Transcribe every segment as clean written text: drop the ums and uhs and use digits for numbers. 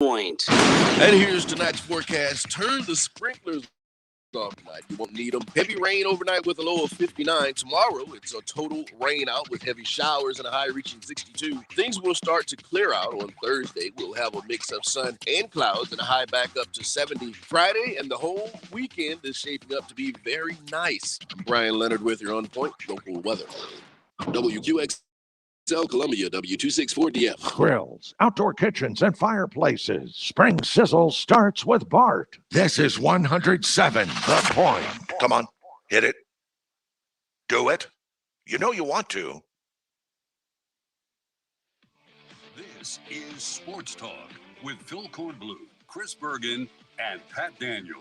Point. And here's tonight's forecast. Turn the sprinklers off tonight. You won't need them. Heavy rain overnight with a low of 59. Tomorrow, it's a total rain out with heavy showers and a high reaching 62. Things will start to clear out on Thursday. We'll have a mix of sun and clouds and a high back up to 70. Friday and the whole weekend is shaping up to be very nice. I'm Brian Leonard with your On Point local weather. WQX. Columbia, W264DF. Grills, outdoor kitchens, and fireplaces. Spring Sizzle starts with Bart. This is 107 The Point. Come on, hit it. Do it. You know you want to. This is Sports Talk with Phil Kornblue, Chris Bergen, and Pat Daniel.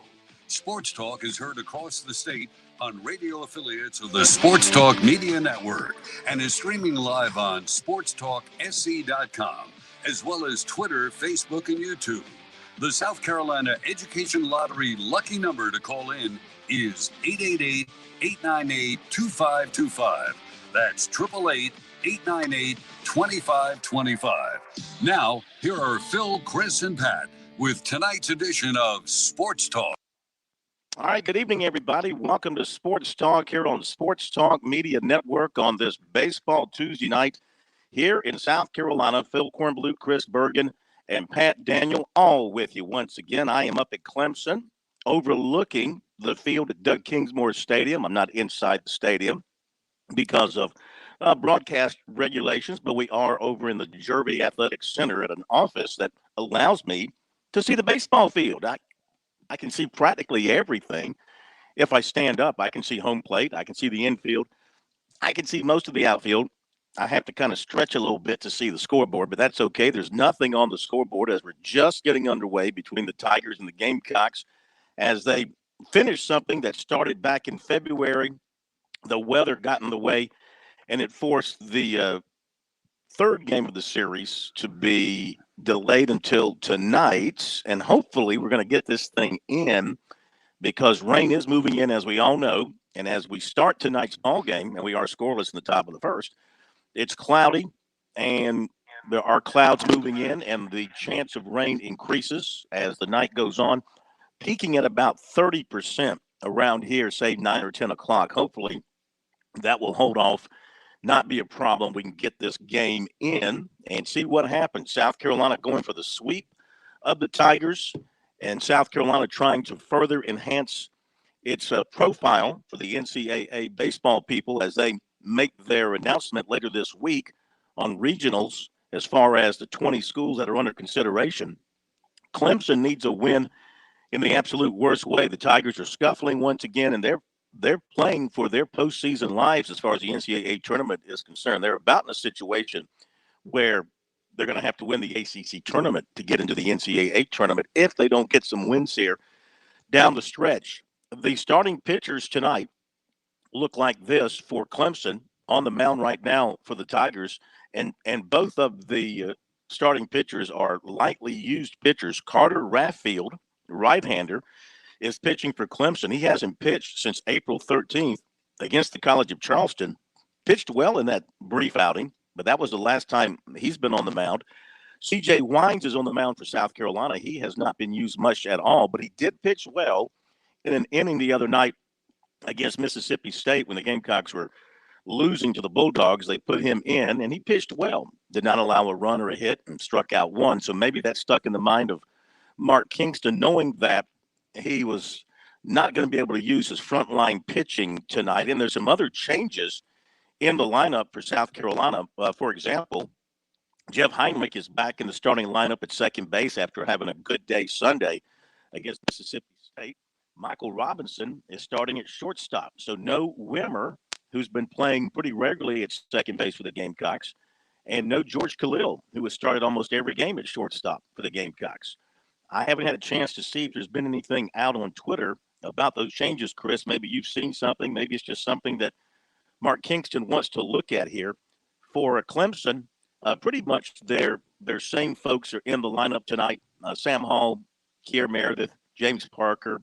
Sports Talk is heard across the state on radio affiliates of the Sports Talk Media Network and is streaming live on sportstalksc.com, as well as Twitter, Facebook, and YouTube. The South Carolina Education Lottery lucky number to call in is 888-898-2525. That's 888-898-2525. Now, here are Phil, Chris, and Pat with tonight's edition of Sports Talk. All right, good evening, everybody. Welcome to Sports Talk here on Sports Talk Media Network on this Baseball Tuesday night here in South Carolina. Phil Kornblue, Chris Bergen, and Pat Daniel, all with you once again. I am up at Clemson, overlooking the field at Doug Kingsmore Stadium. I'm not inside the stadium because of broadcast regulations, but we are over in the Jervey Athletic Center at an office that allows me to see the baseball field. I can see practically everything. If I stand up, I can see home plate. I can see the infield. I can see most of the outfield. I have to kind of stretch a little bit to see the scoreboard, but that's okay. There's nothing on the scoreboard as we're just getting underway between the Tigers and the Gamecocks as they finish something that started back in February. The weather got in the way, and it forced the third game of the series to be delayed until tonight, and hopefully we're going to get this thing in because rain is moving in, as we all know. And as we start tonight's ball game, and we are scoreless in the top of the first, it's cloudy, and there are clouds moving in, and the chance of rain increases as the night goes on, peaking at about 30% around here, say 9 or 10 o'clock. Hopefully that will hold off, not be a problem. We can get this game in and see what happens. South Carolina going for the sweep of the Tigers, and South Carolina trying to further enhance its profile for the NCAA baseball people as they make their announcement later this week on regionals as far as the 20 schools that are under consideration. Clemson needs a win in the absolute worst way. The Tigers are scuffling once again, and they're playing for their postseason lives as far as the NCAA tournament is concerned. They're about in a situation where they're going to have to win the ACC tournament to get into the NCAA tournament if they don't get some wins here down the stretch. The starting pitchers tonight look like this for Clemson on the mound right now for the Tigers, and both of the starting pitchers are lightly used pitchers. Carter Raffield, right-hander, is pitching for Clemson. He hasn't pitched since April 13th against the College of Charleston. Pitched well in that brief outing, but that was the last time he's been on the mound. C.J. Wines is on the mound for South Carolina. He has not been used much at all, but he did pitch well in an inning the other night against Mississippi State when the Gamecocks were losing to the Bulldogs. They put him in, and he pitched well. Did not allow a run or a hit and struck out one. So maybe that stuck in the mind of Mark Kingston, knowing that he was not going to be able to use his frontline pitching tonight. And there's some other changes in the lineup for South Carolina. For example, Jeff Heinrich is back in the starting lineup at second base after having a good day Sunday against Mississippi State. Michael Robinson is starting at shortstop. So no Wimmer, who's been playing pretty regularly at second base for the Gamecocks, and no George Khalil, who has started almost every game at shortstop for the Gamecocks. I haven't had a chance to see if there's been anything out on Twitter about those changes, Chris. Maybe you've seen something. Maybe it's just something that Mark Kingston wants to look at here. For Clemson, pretty much their same folks are in the lineup tonight. Sam Hall, Kier Meredith, James Parker,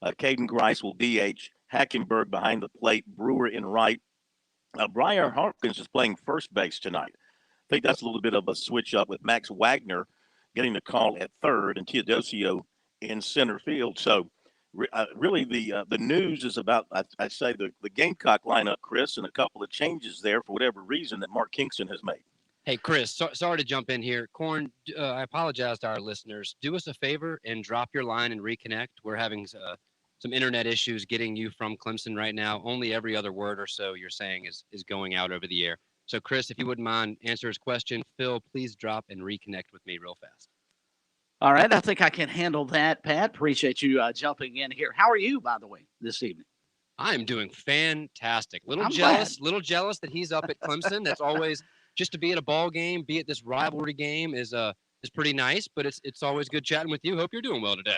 Caden Grice will DH, Hackenberg behind the plate, Brewer in right. Briar Hopkins is playing first base tonight. I think that's a little bit of a switch up with Max Wagner getting the call at third and Teodosio in center field. So really the news is about, I say, the Gamecock lineup, Chris, and a couple of changes there for whatever reason that Mark Kingston has made. Hey, Chris, sorry to jump in here. Corn, I apologize to our listeners. Do us a favor and drop your line and reconnect. We're having some internet issues getting you from Clemson right now. Only every other word or so you're saying is going out over the air. So, Chris, if you wouldn't mind, answer his question. Phil, please drop and reconnect with me real fast. All right, I think I can handle that, Pat. Appreciate you jumping in here. How are you, by the way, this evening? I'm doing fantastic. I'm Jealous that he's up at Clemson. That's always just to be at a ball game, be at this rivalry game is pretty nice, but it's always good chatting with you. Hope you're doing well today.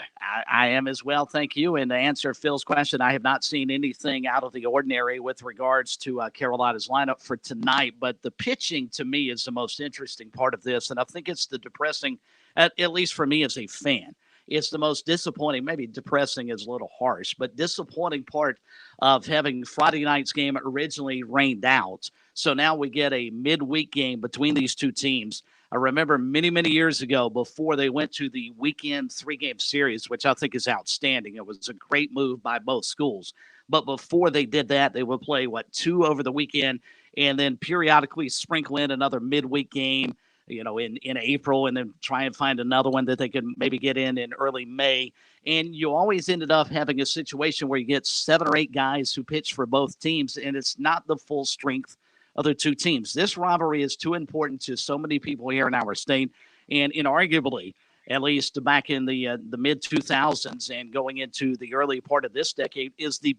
I am as well, thank you. And to answer Phil's question, I have not seen anything out of the ordinary with regards to Carolina's lineup for tonight, but the pitching to me is the most interesting part of this, and I think it's the depressing, at least for me as a fan. It's the most disappointing, maybe depressing is a little harsh, but disappointing part of having Friday night's game originally rained out. So now we get a midweek game between these two teams. I remember many, many years ago before they went to the weekend 3-game series, which I think is outstanding. It was a great move by both schools. But before they did that, they would play, 2 over the weekend and then periodically sprinkle in another midweek game, in April, and then try and find another one that they could maybe get in early May. And you always ended up having a situation where you get 7 or 8 guys who pitch for both teams, and it's not the full strength of the two teams. This rivalry is too important to so many people here in our state, and inarguably, at least back in the mid-2000s and going into the early part of this decade, is the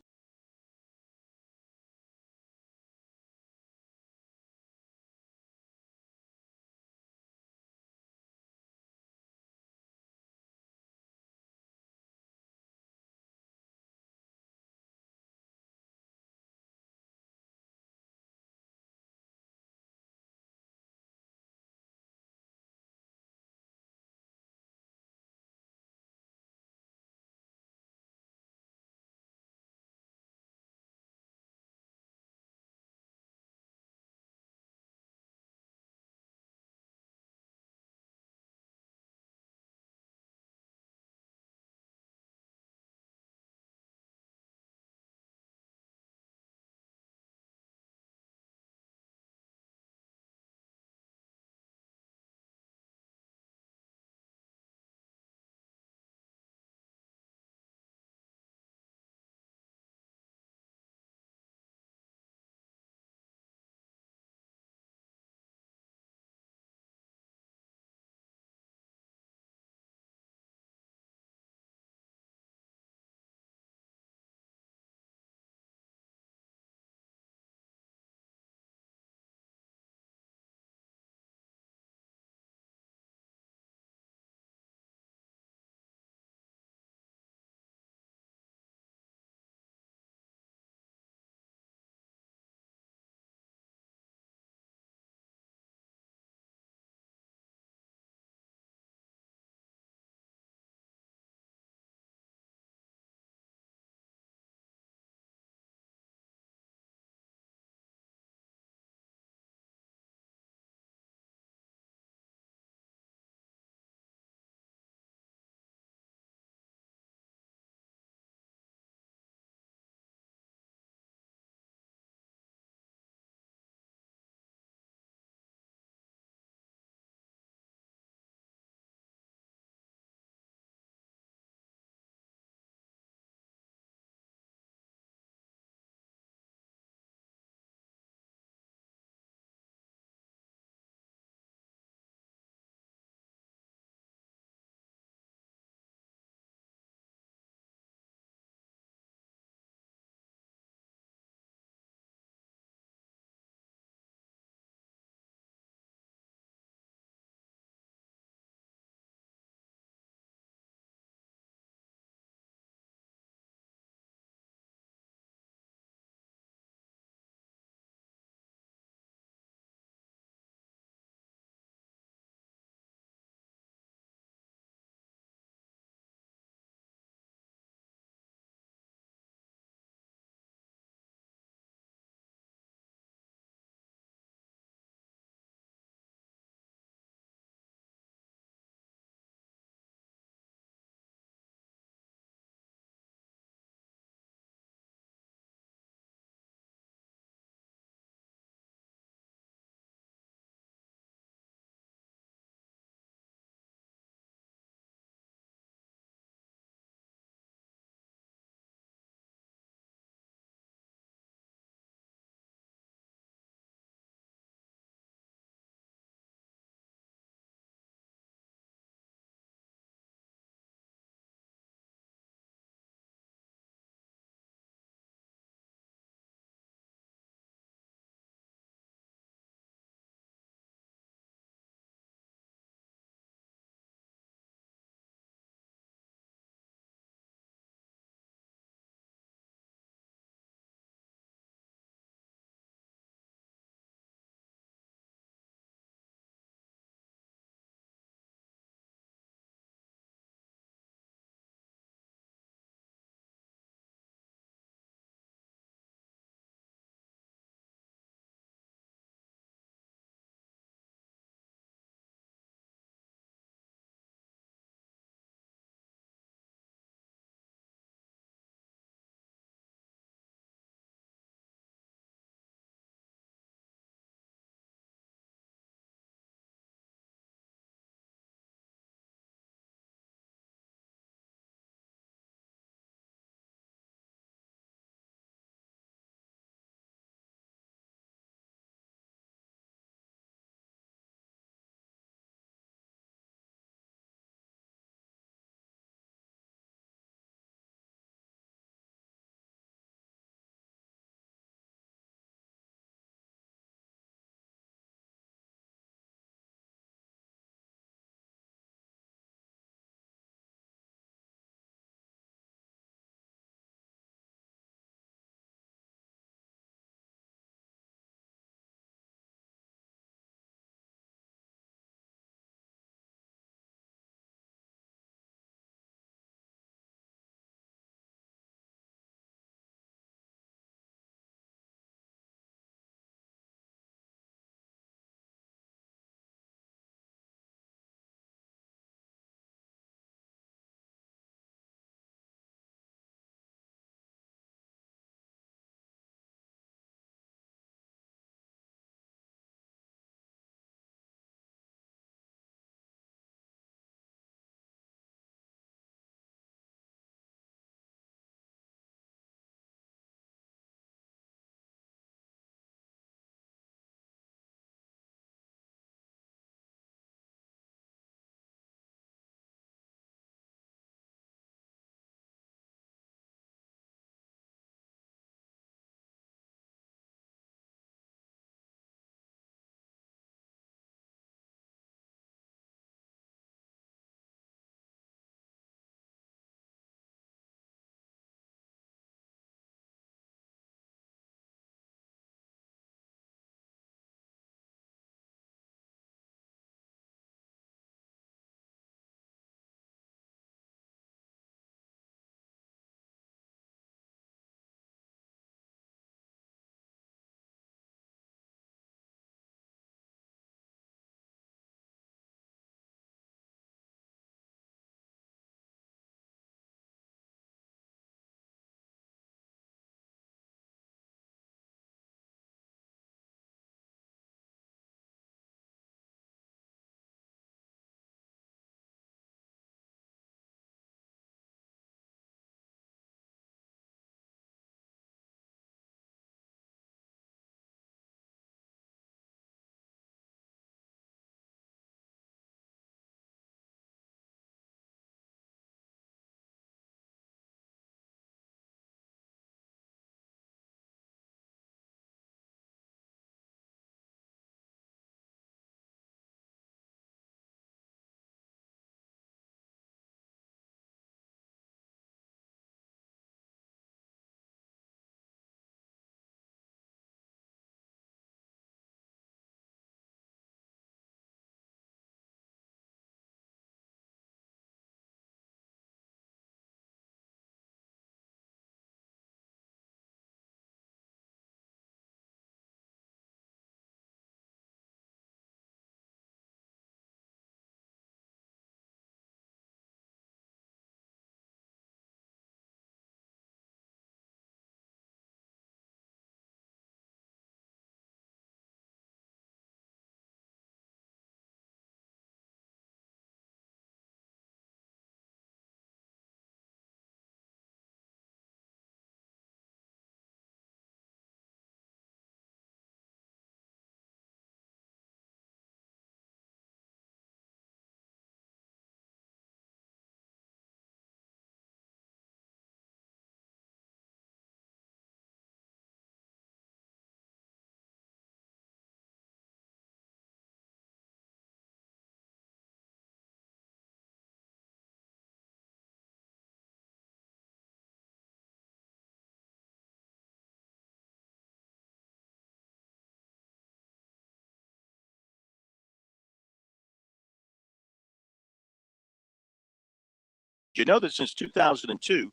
you know that since 2002,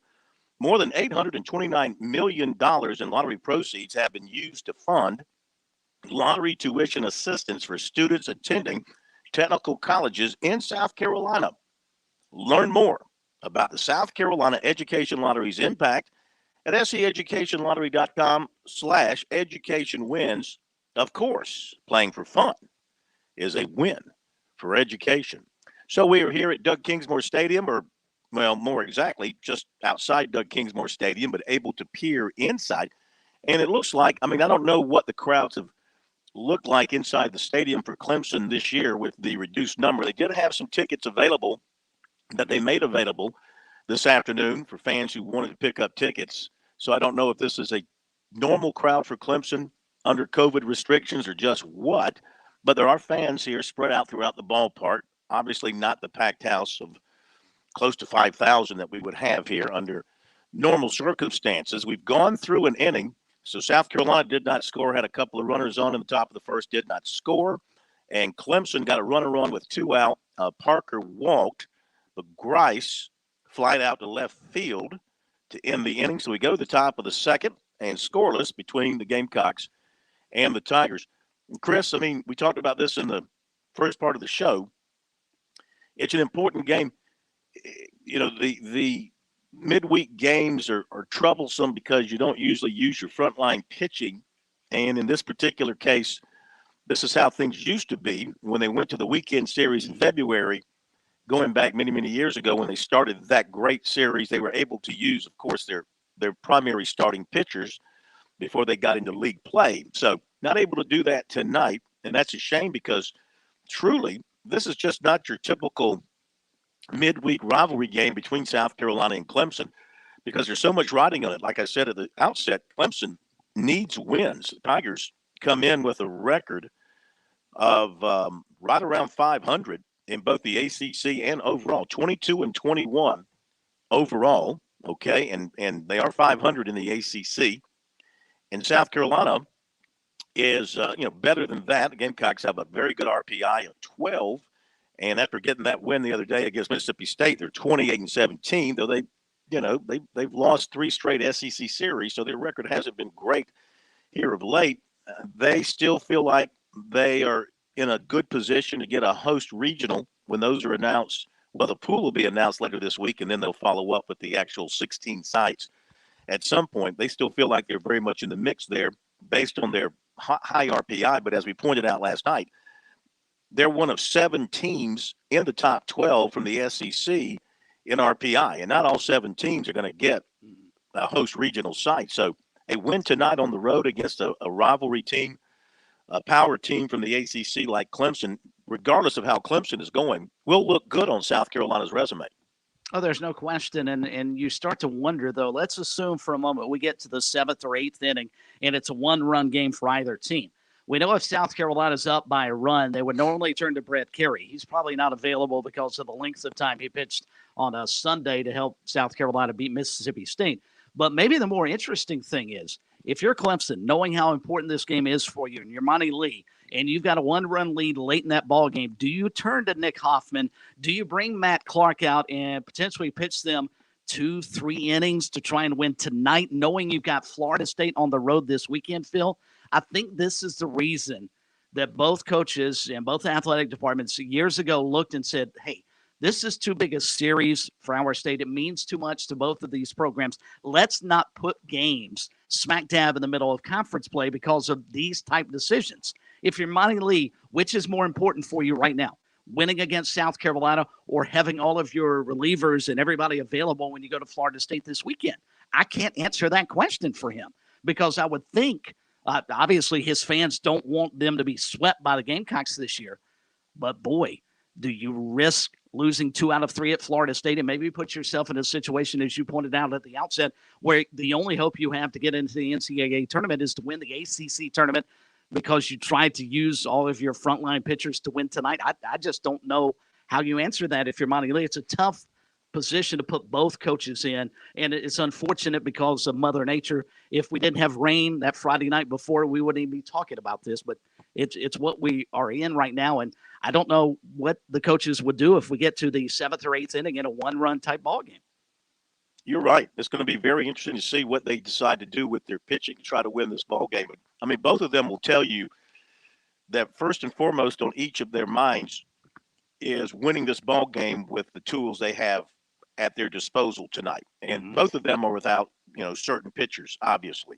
more than $829 million in lottery proceeds have been used to fund lottery tuition assistance for students attending technical colleges in South Carolina. Learn more about the South Carolina Education Lottery's impact at seeducationlottery.com/education wins. Of course, playing for fun is a win for education. So we are here at Doug Kingsmore Stadium, or, well, more exactly, just outside Doug Kingsmore Stadium, but able to peer inside. And it looks like, I don't know what the crowds have looked like inside the stadium for Clemson this year with the reduced number. They did have some tickets available that they made available this afternoon for fans who wanted to pick up tickets. So I don't know if this is a normal crowd for Clemson under COVID restrictions or just what, but there are fans here spread out throughout the ballpark. Obviously not the packed house of close to 5,000 that we would have here under normal circumstances. We've gone through an inning. So South Carolina did not score, had a couple of runners on in the top of the first, did not score. And Clemson got a runner on with 2 out. Parker walked, but Grice flied out to left field to end the inning. So we go to the top of the second and scoreless between the Gamecocks and the Tigers. And Chris, we talked about this in the first part of the show. It's an important game. You know, the midweek games are troublesome because you don't usually use your frontline pitching. And in this particular case, this is how things used to be when they went to the weekend series in February, going back many, many years ago when they started that great series. They were able to use, of course, their primary starting pitchers before they got into league play. So not able to do that tonight. And that's a shame because truly this is just not your typical midweek rivalry game between South Carolina and Clemson because there's so much riding on it. Like I said at the outset, Clemson needs wins. The Tigers come in with a record of right around 500 in both the ACC and overall, 22-21 overall. Okay, and they are 500 in the ACC. And South Carolina is better than that. The Gamecocks have a very good RPI of 12. And after getting that win the other day against Mississippi State, they're 28-17. Though they've lost 3 straight SEC series, so their record hasn't been great here of late. They still feel like they are in a good position to get a host regional when those are announced. Well, the pool will be announced later this week, and then they'll follow up with the actual 16 sites at some point. They still feel like they're very much in the mix there based on their high RPI. But as we pointed out last night, they're one of 7 teams in the top 12 from the SEC in RPI, and not all 7 teams are going to get a host regional site. So a win tonight on the road against a rivalry team, a power team from the ACC like Clemson, regardless of how Clemson is going, will look good on South Carolina's resume. Oh, there's no question. And you start to wonder, though, let's assume for a moment we get to the 7th or 8th inning, and it's a 1-run game for either team. We know if South Carolina's up by a run, they would normally turn to Brett Carey. He's probably not available because of the length of time he pitched on a Sunday to help South Carolina beat Mississippi State. But maybe the more interesting thing is, if you're Clemson, knowing how important this game is for you, and you're Monty Lee, and you've got a 1-run lead late in that ball game, do you turn to Nick Hoffman? Do you bring Matt Clark out and potentially pitch them 2-3 innings to try and win tonight, knowing you've got Florida State on the road this weekend, Phil? I think this is the reason that both coaches and both athletic departments years ago looked and said, hey, this is too big a series for our state. It means too much to both of these programs. Let's not put games smack dab in the middle of conference play because of these type decisions. If you're Monty Lee, which is more important for you right now? Winning against South Carolina or having all of your relievers and everybody available when you go to Florida State this weekend? I can't answer that question for him because I would think obviously his fans don't want them to be swept by the Gamecocks this year. But, boy, do you risk losing 2 out of 3 at Florida State and maybe put yourself in a situation, as you pointed out at the outset, where the only hope you have to get into the NCAA tournament is to win the ACC tournament because you tried to use all of your frontline pitchers to win tonight. I just don't know how you answer that if you're Monty Lee. It's a tough position to put both coaches in, and it's unfortunate because of Mother Nature. If we didn't have rain that Friday night before, we wouldn't even be talking about this, but It's what we are in right now, and I don't know what the coaches would do if we get to the 7th or 8th inning in a one-run type ball game. You're right. It's going to be very interesting to see what they decide to do with their pitching to try to win this ball game. I mean, both of them will tell you that first and foremost on each of their minds is winning this ball game with the tools they have at their disposal tonight. And both of them are without, certain pitchers, obviously.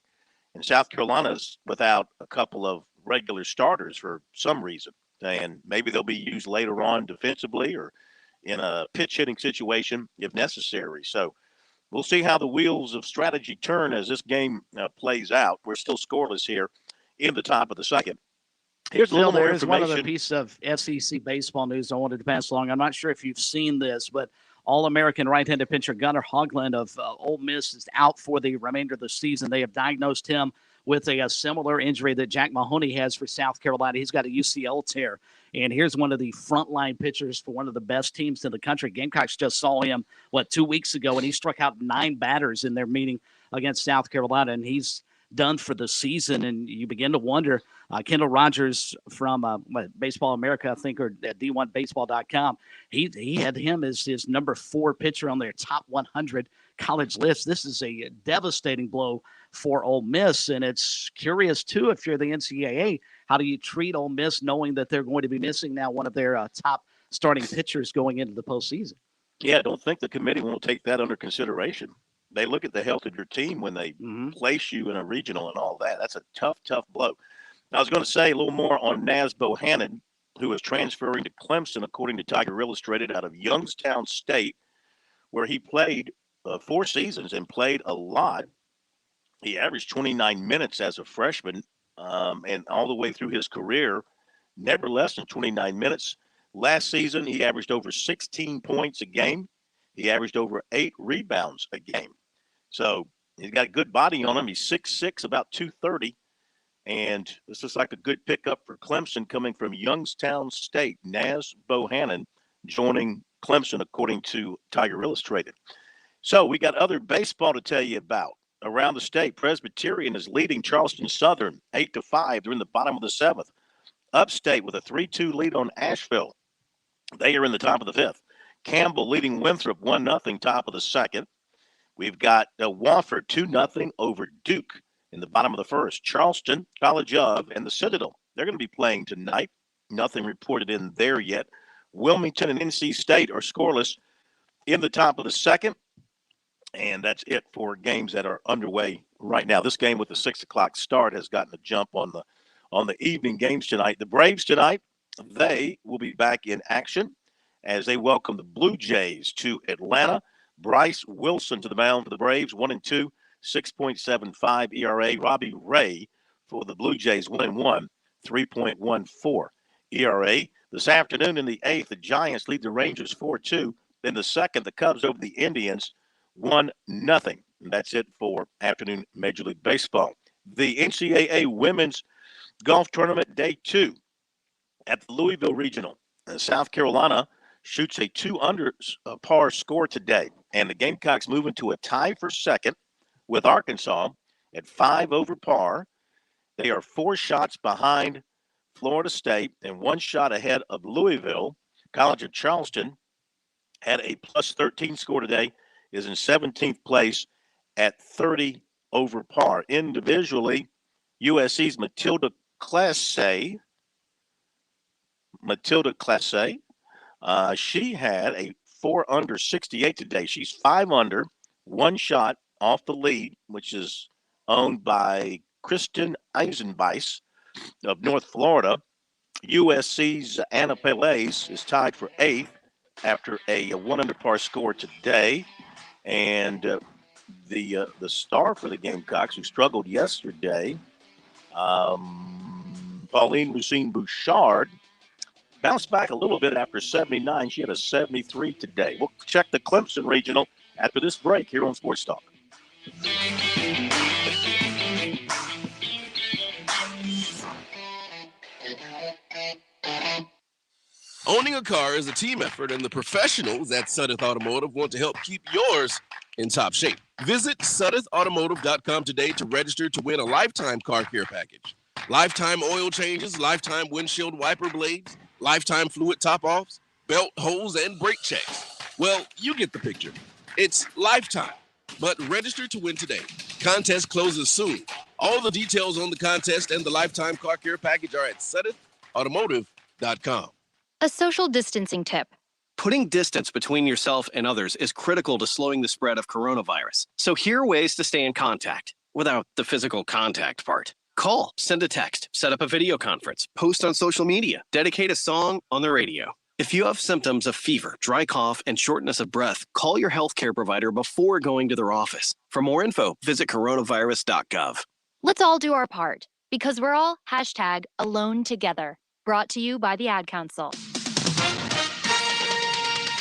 And South Carolina's without a couple of regular starters for some reason. And maybe they'll be used later on defensively or in a pitch hitting situation if necessary. So we'll see how the wheels of strategy turn as this game plays out. We're still scoreless here in the top of the second. Here's a little more information. One other piece of SEC baseball news I wanted to pass along. I'm not sure if you've seen this, but All-American right-handed pitcher Gunnar Hoglund of Ole Miss is out for the remainder of the season. They have diagnosed him with a similar injury that Jack Mahoney has for South Carolina. He's got a UCL tear. And here's one of the frontline pitchers for one of the best teams in the country. Gamecocks just saw him, 2 weeks ago, and he struck out 9 batters in their meeting against South Carolina, and he's done for the season. And you begin to wonder, Kendall Rogers from Baseball America, I think, or at D1Baseball.com, he had him as his number 4 pitcher on their top 100 college list. This is a devastating blow for Ole Miss, and it's curious, too, if you're the NCAA, how do you treat Ole Miss knowing that they're going to be missing now one of their top starting pitchers going into the postseason? Yeah, I don't think the committee will take that under consideration. They look at the health of your team when they place you in a regional and all that. That's a tough, tough blow. I was going to say a little more on Nasbo Hannan, who is transferring to Clemson, according to Tiger Illustrated, out of Youngstown State, where he played 4 seasons and played a lot. He averaged 29 minutes as a freshman, and all the way through his career, never less than 29 minutes. Last season, he averaged over 16 points a game. He averaged over 8 rebounds a game. So he's got a good body on him. He's 6'6", about 230. And this looks like a good pickup for Clemson coming from Youngstown State. Nasbo Hannan joining Clemson, according to Tiger Illustrated. So we got other baseball to tell you about. Around the state, Presbyterian is leading Charleston Southern 8-5. They're in the bottom of the 7th. Upstate with a 3-2 lead on Asheville. They are in the top of the 5th. Campbell leading Winthrop 1-0, top of the 2nd. We've got Wofford 2-0 over Duke in the bottom of the 1st. Charleston, College of, and the Citadel. They're going to be playing tonight. Nothing reported in there yet. Wilmington and NC State are scoreless in the top of the 2nd. And that's it for games that are underway right now. This game with the 6 o'clock start has gotten a jump on the evening games tonight. The Braves tonight, they will be back in action as they welcome the Blue Jays to Atlanta. Bryce Wilson to the mound for the Braves, 1-2, 6.75 ERA. Robbie Ray for the Blue Jays, 1-1, 3.14 ERA. This afternoon in the 8th, the Giants lead the Rangers 4-2. Then the 2nd, the Cubs over the Indians, 1-0. And that's it for afternoon Major League Baseball. The NCAA Women's Golf Tournament Day 2 at the Louisville Regional. South Carolina shoots a 2-under par score today. And the Gamecocks move into a tie for 2nd with Arkansas at 5 over par. They are 4 shots behind Florida State and 1 shot ahead of Louisville. College of Charleston had a plus 13 score today, is in 17th place at 30 over par. Individually, USC's Matilda Classe, she had a 4 under 68 today. She's 5 under, 1 shot off the lead, which is owned by Kristen Eisenbeiss of North Florida. USC's Anna Pelez is tied for 8th after a 1 under par score today. And the star for the Gamecocks, who struggled yesterday, Pauline Lucine Bouchard, bounced back a little bit after 79. She had a 73 today. We'll check the Clemson Regional after this break here on Sports Talk. Owning a car is a team effort, and the professionals at Suddeth Automotive want to help keep yours in top shape. Visit SuddethAutomotive.com today to register to win a lifetime car care package. Lifetime oil changes, lifetime windshield wiper blades, lifetime fluid top-offs, belt holes, and brake checks. Well, you get the picture. It's lifetime. But register to win today. Contest closes soon. All the details on the contest and the lifetime car care package are at SedithAutomotive.com. A social distancing tip. Putting distance between yourself and others is critical to slowing the spread of coronavirus. So here are ways to stay in contact without the physical contact part. Call, send a text, set up a video conference, post on social media, dedicate a song on the radio. If you have symptoms of fever, dry cough, and shortness of breath, call your healthcare provider before going to their office. For more info, visit coronavirus.gov. Let's all do our part because we're all #AloneTogether. Brought to you by the Ad Council.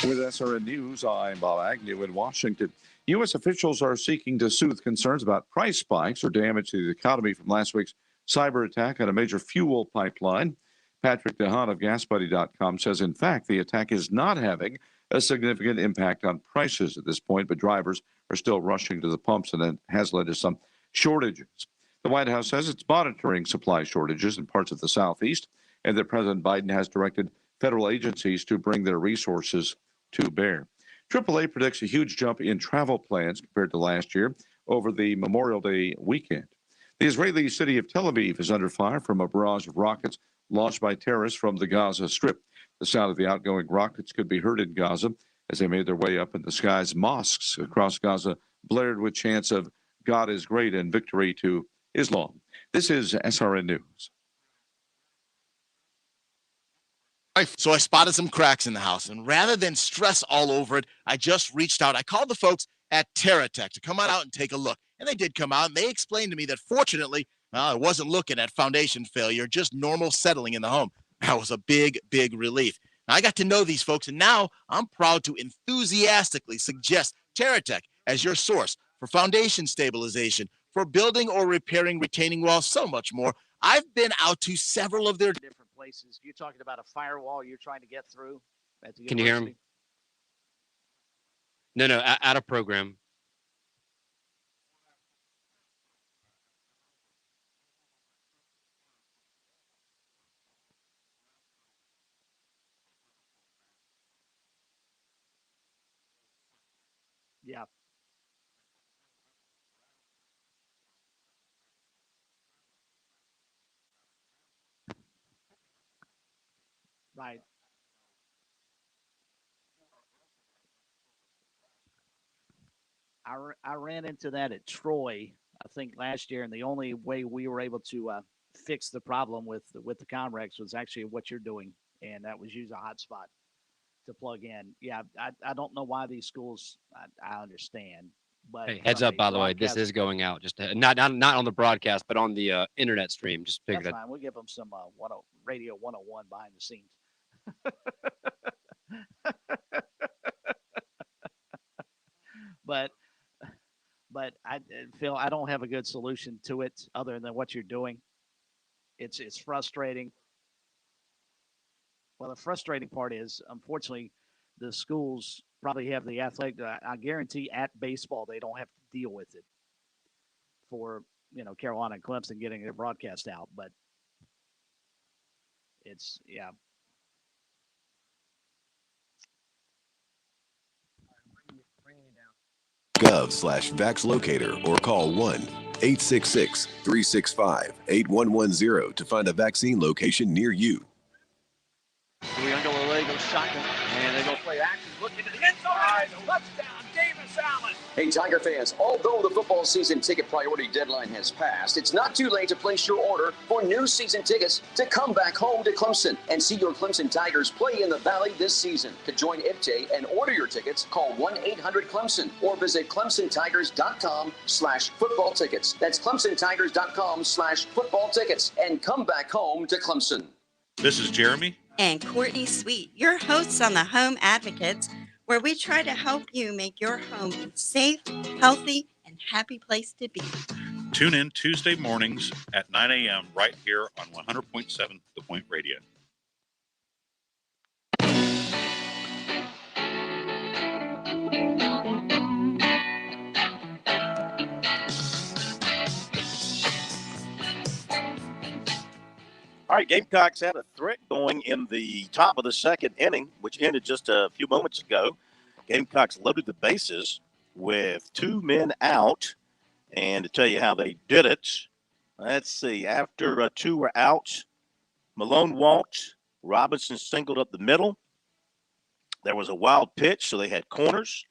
With SRN News, I'm Bob Agnew in Washington. U.S. officials are seeking to soothe concerns about price spikes or damage to the economy from last week's cyber attack on a major fuel pipeline. Patrick DeHaan of GasBuddy.com says, in fact, the attack is not having a significant impact on prices at this point, but drivers are still rushing to the pumps, and it has led to some shortages. The White House says it's monitoring supply shortages in parts of the Southeast, and that President Biden has directed federal agencies to bring their resources to bear. AAA predicts a huge jump in travel plans compared to last year over the Memorial Day weekend. The Israeli city of Tel Aviv is under fire from a barrage of rockets launched by terrorists from the Gaza Strip. The sound of the outgoing rockets could be heard in Gaza as they made their way up in the skies. Mosques across Gaza blared with chants of God is great and victory to Islam. This is SRN News. So I spotted some cracks in the house, and rather than stress all over it, I just reached out. I called the folks at TerraTech to come on out and take a look. And they did come out, and they explained to me that fortunately, I wasn't looking at foundation failure, just normal settling in the home. That was a big, big relief. Now, I got to know these folks, and now I'm proud to enthusiastically suggest TerraTech as your source for foundation stabilization, for building or repairing retaining walls, so much more. I've been out to several of their different places. You're talking about a firewall you're trying to get through at the Can you hear him? No, out of program. Yeah. Right. I ran into that at Troy, I think last year, and the only way we were able to fix the problem with the Conrex was actually what you're doing, and that was use a hotspot to plug in. Yeah, I don't know why these schools. I understand, but hey, heads up, by the way, this is going out. Just not on the broadcast, but on the internet stream. Just figured that's fine. We'll give them some Radio 101 behind the scenes. But I feel I don't have a good solution to it other than what you're doing. It's frustrating. Well, the frustrating part is, unfortunately, the schools probably have the athletic. I guarantee at baseball they don't have to deal with it for Carolina and Clemson getting their broadcast out, but it's yeah. Gov/VaxLocator or call 1-866-365-8110 to find a vaccine location near you. Triangolo goes shotgun, and they go play action. Look into the end zone. Touchdown, Davis Allen. Hey, Tiger fans, although the football season ticket priority deadline has passed, it's not too late to place your order for new season tickets to come back home to Clemson and see your Clemson Tigers play in the Valley this season. To join IPTAY and order your tickets, call 1-800-CLEMSON or visit ClemsonTigers.com/football tickets. That's ClemsonTigers.com/football tickets and come back home to Clemson. This is Jeremy and Courtney Sweet, your hosts on the Home Advocates, where we try to help you make your home a safe, healthy, and happy place to be. Tune in Tuesday mornings at 9 a.m. right here on 100.7 The Point Radio. All right, Gamecocks had a threat going in the top of the second inning, which ended just a few moments ago. Gamecocks loaded the bases with 2 men out. And to tell you how they did it, let's see. After 2 were out, Malone walked. Robinson singled up the middle. There was a wild pitch, so they had corners.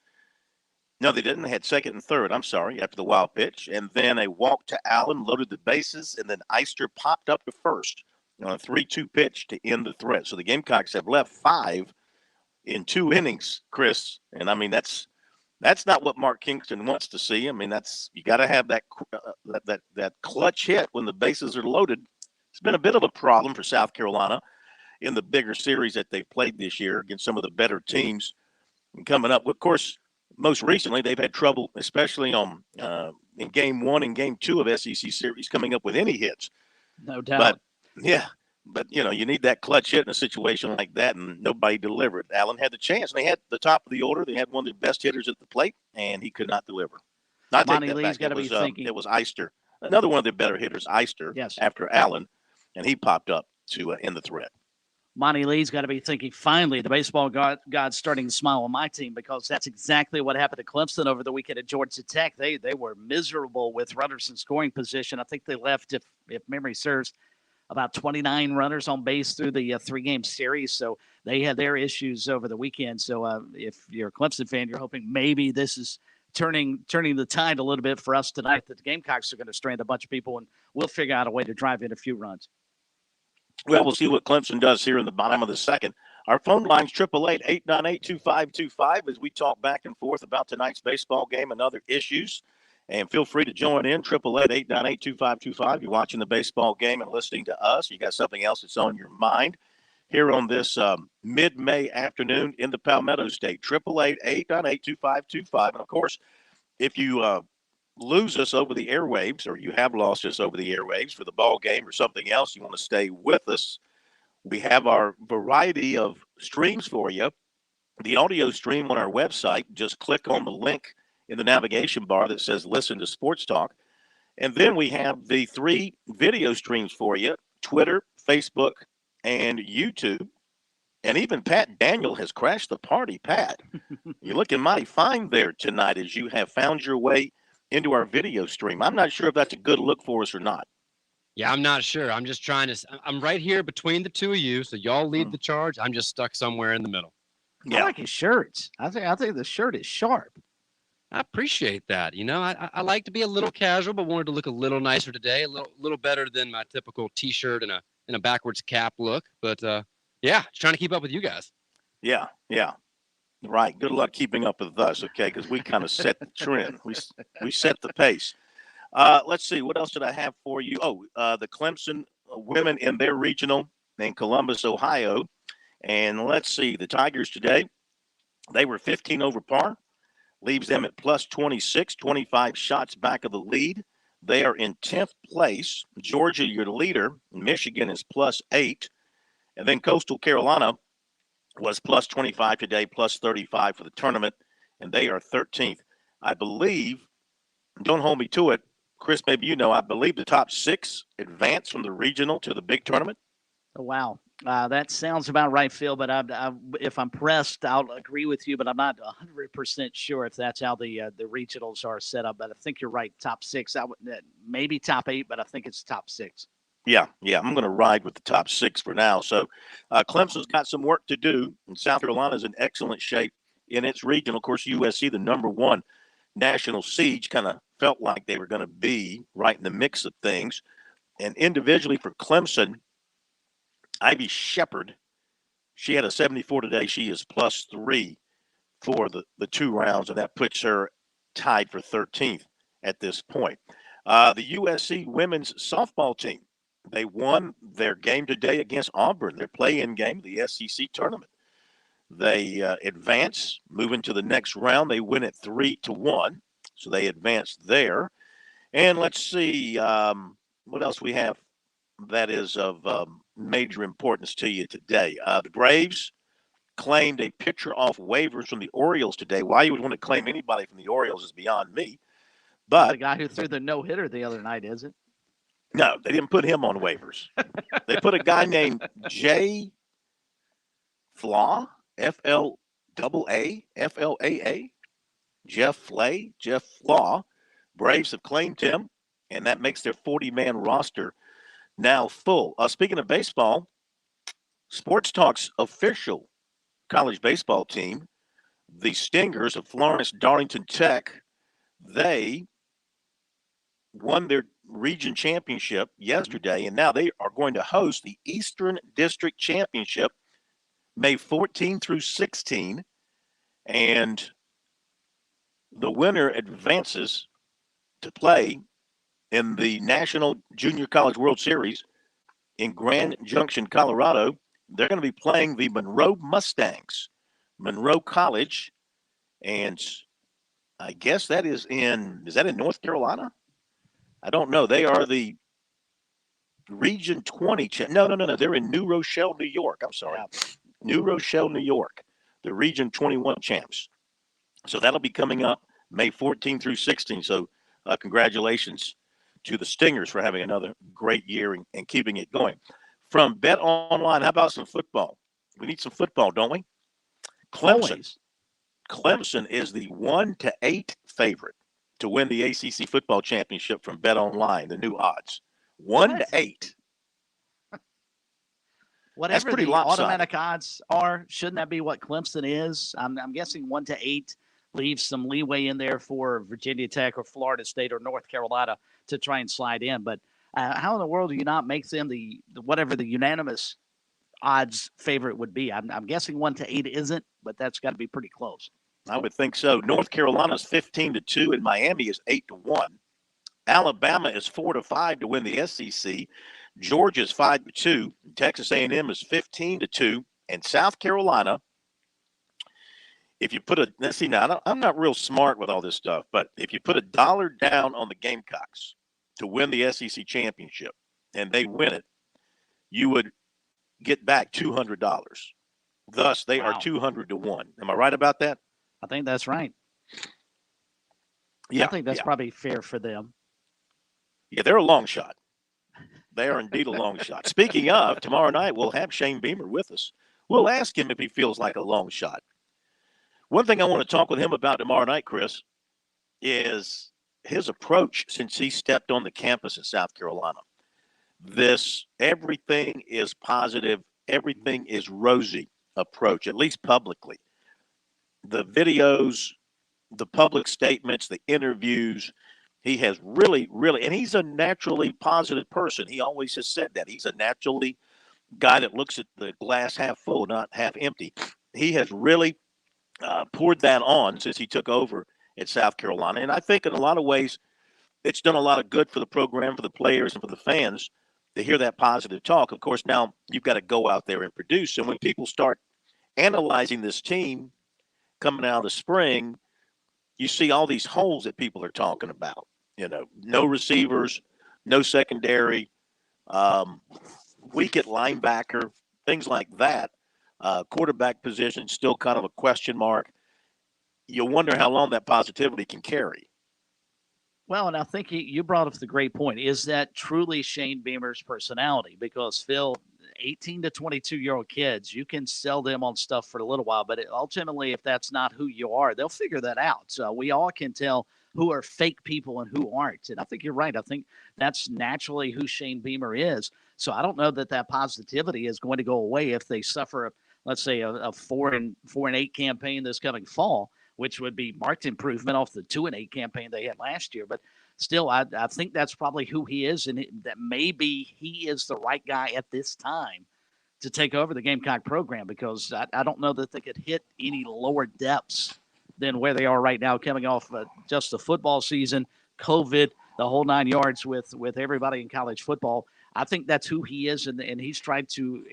No, they didn't. They had second and third, I'm sorry, after the wild pitch. And then a walk to Allen, loaded the bases, and then Eister popped up to first on a 3-2 pitch to end the threat. So the Gamecocks have left 5 in 2 innings, Chris. And, I mean, that's not what Mark Kingston wants to see. I mean, you got to have that clutch hit when the bases are loaded. It's been a bit of a problem for South Carolina in the bigger series that they've played this year against some of the better teams. And coming up, of course, most recently they've had trouble, especially in Game 1 and Game 2 of SEC series, coming up with any hits. No doubt. But you need that clutch hit in a situation like that, and nobody delivered. Allen had the chance. They had the top of the order. They had one of the best hitters at the plate, and he could not deliver. Monty Lee's got to be thinking. It was Eister, another one of the better hitters, Eister, yes, after Allen, and he popped up to end the threat. Monty Lee's got to be thinking, finally, the baseball god's starting to smile on my team, because that's exactly what happened to Clemson over the weekend at Georgia Tech. They were miserable with runners in scoring position. I think they left, if memory serves, about 29 runners on base through the 3-game series. So they had their issues over the weekend. So if you're a Clemson fan, you're hoping maybe this is turning the tide a little bit for us tonight, that the Gamecocks are going to strand a bunch of people and we'll figure out a way to drive in a few runs. Well, we'll see what Clemson does here in the bottom of the second. Our phone line's 888-898-2525 as we talk back and forth about tonight's baseball game and other issues. And feel free to join in, 888-898-2525. You're watching the baseball game and listening to us. You got something else that's on your mind here on this mid-May afternoon in the Palmetto State. 888-898-2525. And, of course, if you lose us over the airwaves, or you have lost us over the airwaves for the ball game or something else, you want to stay with us, we have our variety of streams for you. The audio stream on our website, just click on the link in the navigation bar that says listen to Sports Talk. And then we have the 3 video streams for you: Twitter, Facebook, and YouTube. And even Pat Daniel has crashed the party. Pat, you're looking mighty fine there tonight as you have found your way into our video stream. I'm not sure if that's a good look for us or not. Yeah, I'm not sure. I'm just trying to. I'm right here between the two of you, so y'all lead the charge. I'm just stuck somewhere in the middle. Yeah. I like his shirts. I think the shirt is sharp. I appreciate that. You know, I like to be a little casual, but wanted to look a little nicer today, a little better than my typical T-shirt and a backwards cap look. But yeah, just trying to keep up with you guys. Yeah. Right. Good luck keeping up with us, okay? Because we kind of set the trend. We set the pace. Let's see. What else did I have for you? Oh, the Clemson women in their regional in Columbus, Ohio. And let's see. The Tigers today, they were 15 over par. Leaves them at plus 26, 25 shots back of the lead. They are in 10th place. Georgia, your leader. Michigan is plus 8. And then Coastal Carolina was plus 25 today, plus 35 for the tournament, and they are 13th. I believe, don't hold me to it, Chris, maybe you know, I believe the top 6 advance from the regional to the big tournament. Oh, wow. That sounds about right, Phil, but if I'm pressed, I'll agree with you, but I'm not 100% sure if that's how the regionals are set up. But I think you're right, top 6. Maybe top 8, but I think it's top 6. Yeah, I'm going to ride with the top 6 for now. So Clemson's got some work to do, and South Carolina's in excellent shape in its region. Of course, USC, the number 1 national siege, kind of felt like they were going to be right in the mix of things. And individually for Clemson, Ivy Shepard, she had a 74 today. She is plus 3 for the 2 rounds, and that puts her tied for 13th at this point. The USC women's softball team, they won their game today against Auburn, their play-in game, the SEC tournament. They advance, move into the next round. They win it 3-1, so they advance there. And let's see what else we have that is of major importance to you today. The Braves claimed a pitcher off waivers from the Orioles today. Why you would want to claim anybody from the Orioles is beyond me. But the guy who threw the no-hitter the other night, is it? No, they didn't put him on waivers. They put a guy named Jay Flaw, Flaa, Jeff Flaw. Braves have claimed him, and that makes their 40-man roster now full. Speaking of baseball, Sports Talk's official college baseball team, the Stingers of Florence Darlington Tech, they won their region championship yesterday, and now they are going to host the Eastern District Championship May 14 through 16, and the winner advances to play in the National Junior College World Series in Grand Junction, Colorado. They're going to be playing the Monroe Mustangs, Monroe College, and I guess that is in North Carolina? I don't know. They are the Region 20. No. They're in New Rochelle, New York. I'm sorry. New Rochelle, New York, the Region 21 champs. So that'll be coming up May 14 through 16. So congratulations to the Stingers for having another great year and keeping it going. From Bet Online, how about some football? We need some football, don't we? Clemson is the 1-8 favorite to win the ACC football championship from Bet Online, the new odds. 1-8. Whatever That's pretty the lopsided. automatic odds are, shouldn't that be what Clemson is? I'm guessing 1-8 leaves some leeway in there for Virginia Tech or Florida State or North Carolina to try and slide in. But how in the world do you not make them the whatever the unanimous odds favorite would be? I'm guessing 1-8 isn't, but that's got to be pretty close. I would think so. North Carolina's 15-2 and Miami is 8-1. Alabama is 4-5 to win the SEC. Georgia's 5-2. Texas A&M is 15-2, and South Carolina. If you put let's see now, I'm not real smart with all this stuff, but if you put $1 down on the Gamecocks to win the SEC championship, and they win it, you would get back $200. Thus, they are 200-1. Am I right about that? I think that's right. Yeah, I think that's probably fair for them. Yeah, they're a long shot. They are indeed a long shot. Speaking of, tomorrow night we'll have Shane Beamer with us. We'll ask him if he feels like a long shot. One thing I want to talk with him about tomorrow night, Chris, is his approach since he stepped on the campus in South Carolina. This everything is positive, everything is rosy approach, at least publicly. The videos, the public statements, the interviews, he has really, and he's a naturally positive person. He always has said that. He's a naturally guy that looks at the glass half full, not half empty. He has really poured that on since he took over at South Carolina. And I think in a lot of ways, it's done a lot of good for the program, for the players, and for the fans to hear that positive talk. Of course, now you've got to go out there and produce. And when people start analyzing this team coming out of the spring, you see all these holes that people are talking about. You know, no receivers, no secondary, weak at linebacker, things like that. Quarterback position still kind of a question mark. You wonder how long that positivity can carry. Well, and I think you brought up the great point. Is that truly Shane Beamer's personality? Because, Phil, 18 to 22-year-old kids, you can sell them on stuff for a little while, but ultimately, if that's not who you are, they'll figure that out. So we all can tell who are fake people and who aren't. And I think you're right. I think that's naturally who Shane Beamer is. So I don't know that positivity is going to go away if they suffer, let's say, a 4-8 campaign this coming fall, which would be marked improvement off the 2-8 campaign they had last year. But still, I think that's probably who he is, and that maybe he is the right guy at this time to take over the Gamecock program, because I don't know that they could hit any lower depths than where they are right now, coming off just the football season, COVID, the whole 9 yards with everybody in college football. I think that's who he is, and he's tried to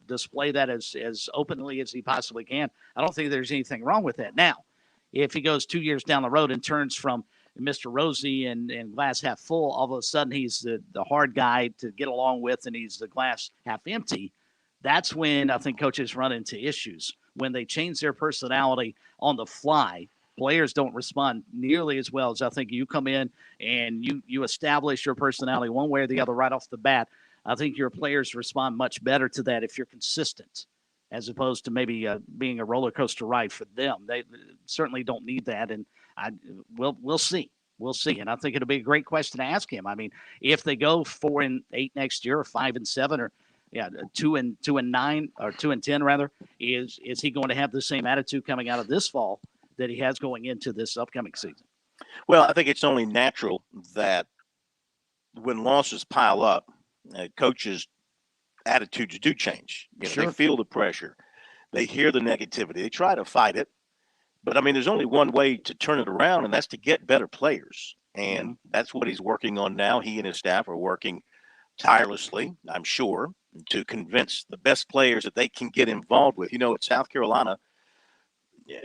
display that as openly as he possibly can. I don't think there's anything wrong with that. Now, if he goes 2 years down the road and turns from Mr. Rosy and glass half full, all of a sudden he's the hard guy to get along with, and he's the glass half empty, that's when I think coaches run into issues, when they change their personality on the fly players don't respond nearly as well as I think you come in and you establish your personality one way or the other right off the bat. I think your players respond much better to that if you're consistent, as opposed to maybe being a roller coaster ride for them. They certainly don't need that, and we'll see. We'll see, and I think it'll be a great question to ask him. I mean, if they go 4-8 next year, or 5-7, or 2-9, or 2-10 rather, is he going to have the same attitude coming out of this fall that he has going into this upcoming season? Well, I think it's only natural that when losses pile up, coaches' attitudes do change. They feel the pressure. They hear the negativity. They try to fight it. But, I mean, there's only one way to turn it around, and that's to get better players. And that's what he's working on now. He and his staff are working tirelessly, I'm sure, to convince the best players that they can get involved with. At South Carolina,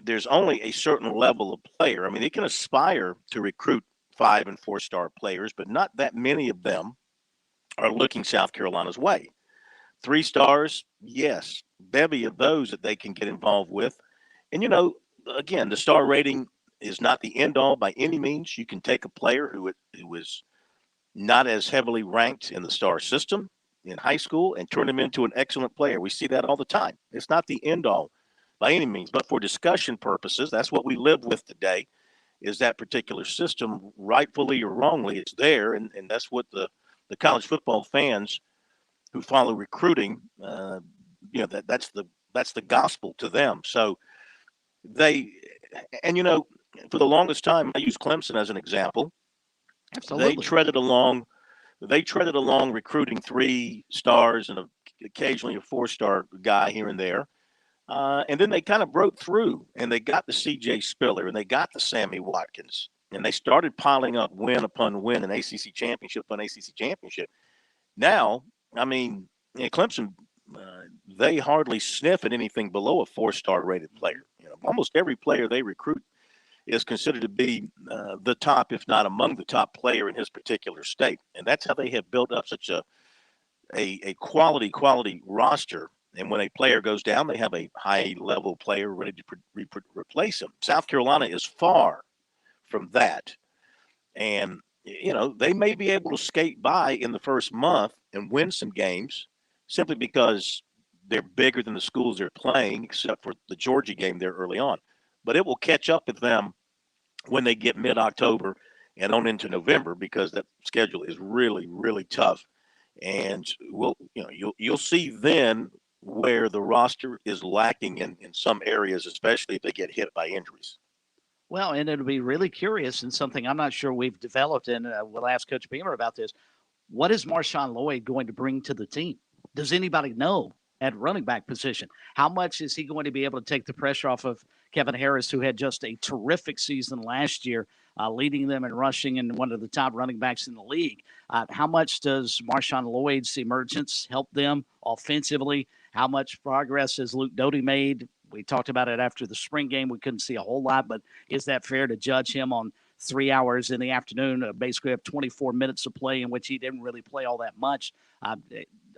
there's only a certain level of player. I mean, they can aspire to recruit 5- and 4-star players, but not that many of them are looking South Carolina's way. 3 stars, yes, bevy of those that they can get involved with. And, again, the star rating is not the end all by any means. You can take a player who is not as heavily ranked in the star system in high school and turn him into an excellent player. We see that all the time. It's not the end all by any means, but for discussion purposes, that's what we live with today, is that particular system, rightfully or wrongly, it's there. And that's what the college football fans who follow recruiting, that's the gospel to them. So for the longest time, I use Clemson as an example. Absolutely. They treaded along recruiting 3 stars and occasionally a 4-star guy here and there. And then they kind of broke through, and they got the C.J. Spiller, and they got the Sammy Watkins, and they started piling up win upon win and ACC championship upon ACC championship. Now, I mean, Clemson, they hardly sniff at anything below a 4-star rated player. Almost every player they recruit is considered to be the top, if not among the top player in his particular state. And that's how they have built up such a quality roster. And when a player goes down, they have a high-level player ready to replace him. South Carolina is far from that. And, they may be able to skate by in the first month and win some games simply because they're bigger than the schools they're playing, except for the Georgia game there early on. But it will catch up with them when they get mid-October and on into November, because that schedule is really, really tough. And you'll see then where the roster is lacking in some areas, especially if they get hit by injuries. Well, and it'll be really curious, and something I'm not sure we've developed, and we'll ask Coach Beamer about this. What is Marshawn Lloyd going to bring to the team? Does anybody know at running back position? How much is he going to be able to take the pressure off of Kevin Harris, who had just a terrific season last year, leading them in rushing and one of the top running backs in the league? How much does Marshawn Lloyd's emergence help them offensively? How much progress has Luke Doty made? We talked about it after the spring game. We couldn't see a whole lot, but is that fair to judge him on 3 hours in the afternoon, basically have 24 minutes of play in which he didn't really play all that much?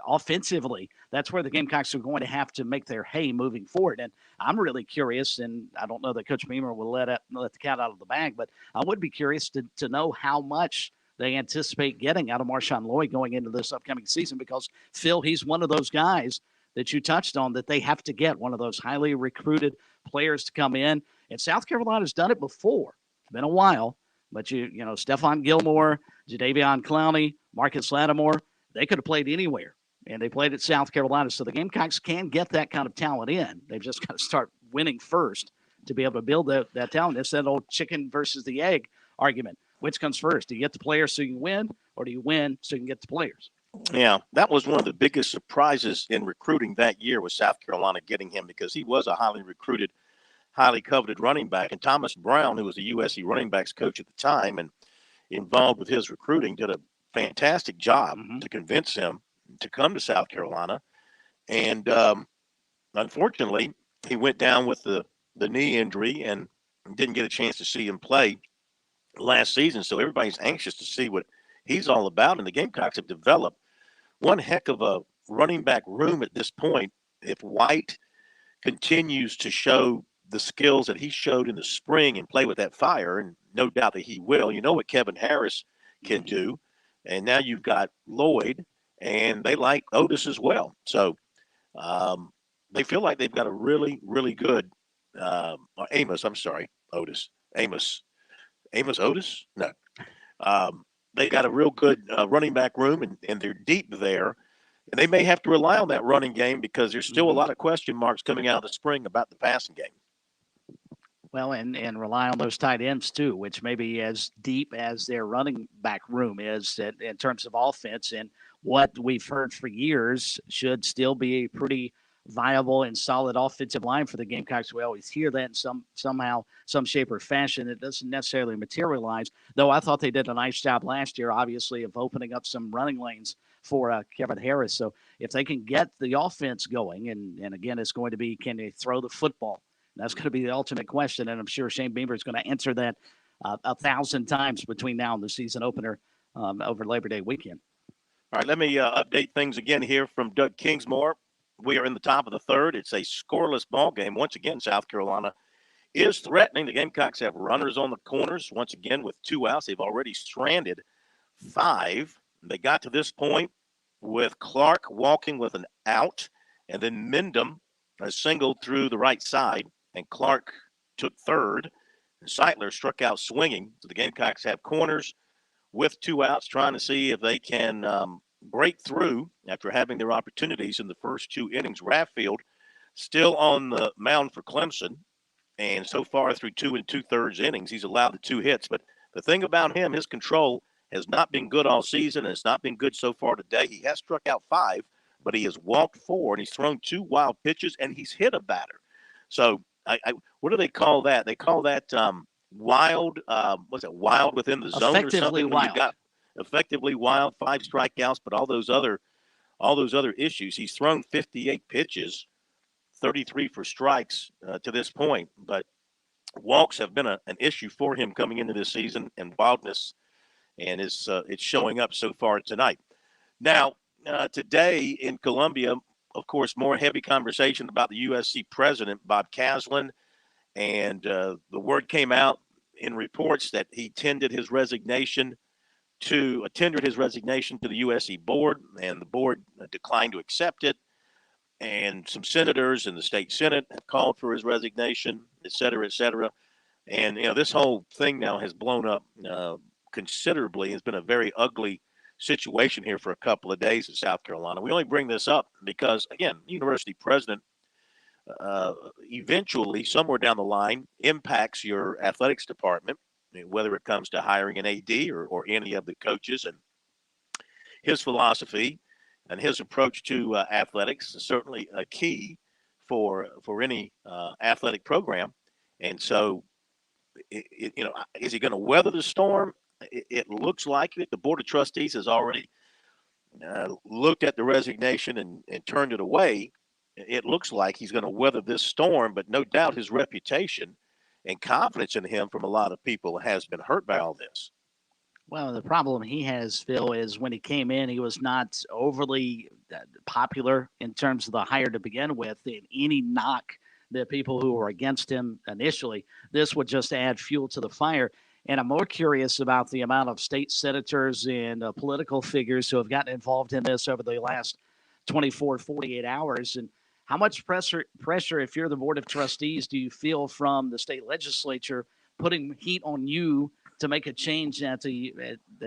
Offensively, that's where the Gamecocks are going to have to make their hay moving forward. And I'm really curious, and I don't know that Coach Beamer will let the cat out of the bag, but I would be curious to know how much they anticipate getting out of Marshawn Lloyd going into this upcoming season, because, Phil, he's one of those guys that you touched on that they have to get, one of those highly recruited players to come in. And South Carolina's done it before. It's been a while, but Stephon Gilmore, Jadeveon Clowney, Marcus Lattimore, they could have played anywhere, and they played at South Carolina. So the Gamecocks can get that kind of talent in. They've just got to start winning first to be able to build that talent. It's that old chicken versus the egg argument. Which comes first? Do you get the players so you can win, or do you win so you can get the players? Yeah, that was one of the biggest surprises in recruiting that year, was South Carolina getting him, because he was a highly recruited, highly coveted running back. And Thomas Brown, who was the USC running backs coach at the time and involved with his recruiting, did a fantastic job to convince him to come to South Carolina. And unfortunately, he went down with the knee injury and didn't get a chance to see him play last season. So everybody's anxious to see what he's all about. And the Gamecocks have developed one heck of a running back room at this point. If White continues to show the skills that he showed in the spring and play with that fire, and no doubt that he will. You know what Kevin Harris can do, and now you've got Lloyd, and they like Otis as well. So they feel like they've got a really, really good Amos. I'm sorry, Otis. Amos Otis? No. They got a real good running back room, and they're deep there. And they may have to rely on that running game because there's still a lot of question marks coming out of the spring about the passing game. Well, and rely on those tight ends too, which may be as deep as their running back room is in terms of offense. And what we've heard for years should still be a pretty viable and solid offensive line for the Gamecocks. We always hear that in somehow, some shape or fashion. It doesn't necessarily materialize, though I thought they did a nice job last year, obviously, of opening up some running lanes for Kevin Harris. So if they can get the offense going, and again, it's going to be, can they throw the football? That's going to be the ultimate question, and I'm sure Shane Beamer is going to answer that 1,000 times between now and the season opener over Labor Day weekend. All right, let me update things again here from Doug Kingsmore. We are in the top of the third. It's a scoreless ball game. Once again, South Carolina is threatening. The Gamecocks have runners on the corners. Once again, with 2 outs, they've already stranded 5. They got to this point with Clark walking with an out, and then Mendham singled through the right side, and Clark took third. And Seitler struck out swinging. So the Gamecocks have corners with 2 outs, trying to see if they can break through after having their opportunities in the first 2 innings. Raffield still on the mound for Clemson, and so far through 2 2/3 innings, he's allowed the 2 hits. But the thing about him, his control has not been good all season, and it's not been good so far today. He has struck out 5, but he has walked 4, and he's thrown 2 wild pitches, and he's hit a batter. So what do they call that? They call that wild. What's it? Wild within the zone or something? Wild. Got effectively wild, 5 strikeouts, but all those other issues. He's thrown 58 pitches, 33 for strikes to this point, but walks have been an issue for him coming into this season, and wildness, and it's showing up so far tonight. Now, today in Columbia, of course, more heavy conversation about the USC president, Bob Caslin, and the word came out in reports that he tendered his resignation to the USC board, and the board declined to accept it. And some senators in the state Senate have called for his resignation, et cetera, et cetera. And, this whole thing now has blown up considerably. It's been a very ugly situation here for a couple of days in South Carolina. We only bring this up because, again, university president eventually, somewhere down the line, impacts your athletics department, whether it comes to hiring an AD or any of the coaches. And his philosophy and his approach to athletics is certainly a key for any athletic program. And so, is he going to weather the storm? It looks like it. The Board of Trustees has already looked at the resignation and turned it away. It looks like he's going to weather this storm, but no doubt his reputation and confidence in him from a lot of people has been hurt by all this. Well, the problem he has, Phil, is when he came in, he was not overly popular in terms of the hire to begin with. And any knock the people who were against him initially, this would just add fuel to the fire. And I'm more curious about the amount of state senators and political figures who have gotten involved in this over the last 24, 48 hours. And how much pressure, if you're the Board of Trustees, do you feel from the state legislature putting heat on you to make a change at the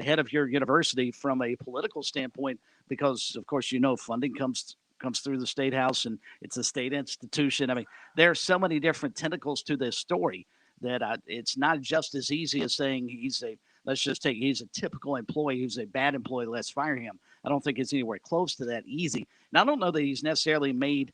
head of your university from a political standpoint? Because, of course, funding comes through the State House, and it's a state institution. I mean, there are so many different tentacles to this story that it's not just as easy as saying he's a typical employee who's a bad employee, let's fire him. I don't think it's anywhere close to that easy. And I don't know that he's necessarily made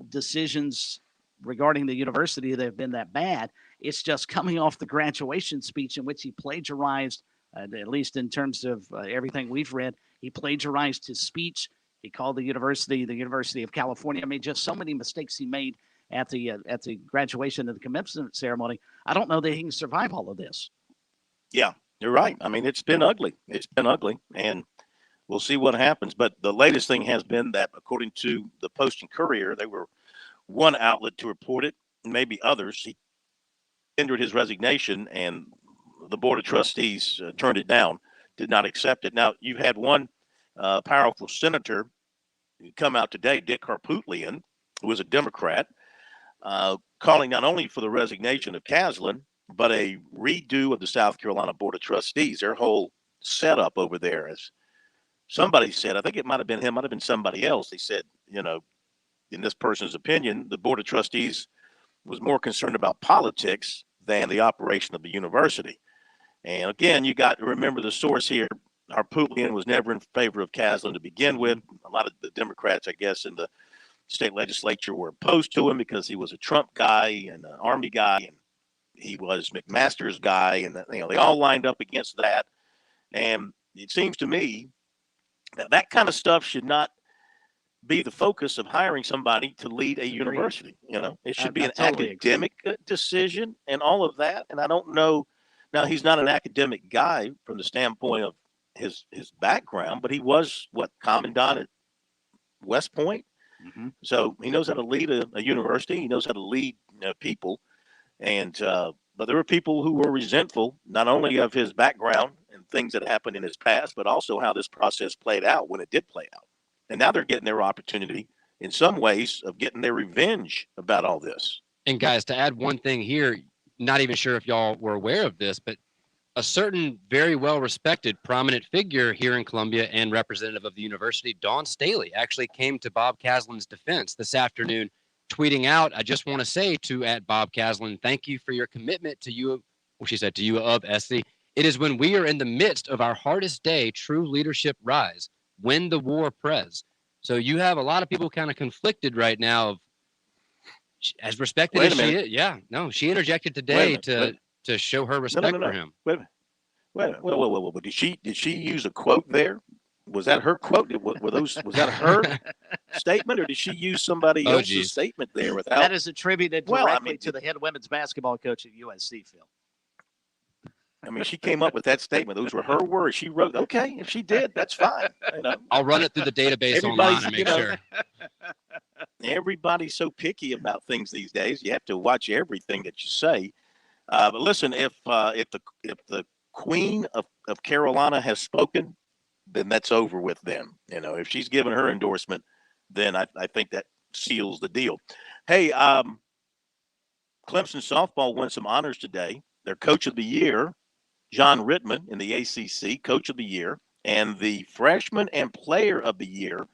decisions regarding the university that have been that bad. It's just coming off the graduation speech in which he plagiarized, at least in terms of everything we've read, he plagiarized his speech. He called the University of California. I mean, just so many mistakes he made at the graduation and the commencement ceremony. I don't know that he can survive all of this. Yeah, you're right. I mean, it's been ugly. And we'll see what happens. But the latest thing has been that, according to the Post and Courier, they were one outlet to report it, maybe others. He tendered his resignation, and the Board of Trustees turned it down, did not accept it. Now, you've had one powerful senator come out today, Dick Harpootlian, who is a Democrat, calling not only for the resignation of Caslin, but a redo of the South Carolina Board of Trustees. Their whole setup over there, as somebody said, I think it might have been him, might have been somebody else. They said, in this person's opinion, the Board of Trustees was more concerned about politics than the operation of the university. And again, you got to remember the source here. Harpootlian was never in favor of Caslin to begin with. A lot of the Democrats, I guess, in the state legislature were opposed to him because he was a Trump guy and an Army guy, and he was McMaster's guy, and they all lined up against that. And it seems to me that kind of stuff should not be the focus of hiring somebody to lead a university. It should be an academic decision and all of that. And I don't know. Now, he's not an academic guy from the standpoint of his background, but he was commandant at West Point. Mm-hmm. So he knows how to lead a university. He knows how to lead people. And but there were people who were resentful, not only of his background and things that happened in his past, but also how this process played out when it did play out. And now they're getting their opportunity in some ways of getting their revenge about all this. And guys, to add one thing here, not even sure if y'all were aware of this, but a certain very well-respected prominent figure here in Columbia and representative of the university, Dawn Staley, actually came to Bob Caslin's defense this afternoon, tweeting out, I just want to say to @Bob Caslin, thank you for your commitment to you, she said, to you of SC. It is when we are in the midst of our hardest day, true leadership rise. Win the war, Prez. So you have a lot of people kind of conflicted right now of as respected as she is. Yeah, no, she interjected today to show her respect for him. Wait a minute. Did she use a quote there? Was that her quote? Was that her statement, or did she use somebody else's statement there? Without that is attributed directly to the head women's basketball coach at USC, Phil. I mean, she came up with that statement. Those were her words. She wrote, okay, if she did, that's fine. I'll run it through the database online and make sure. Everybody's so picky about things these days. You have to watch everything that you say. But listen, if the Queen of Carolina has spoken, then that's over with them. If she's given her endorsement, then I think that seals the deal. Hey, Clemson Softball won some honors today. Their coach of the year, John Rittman in the ACC, coach of the year, and the freshman and player of the year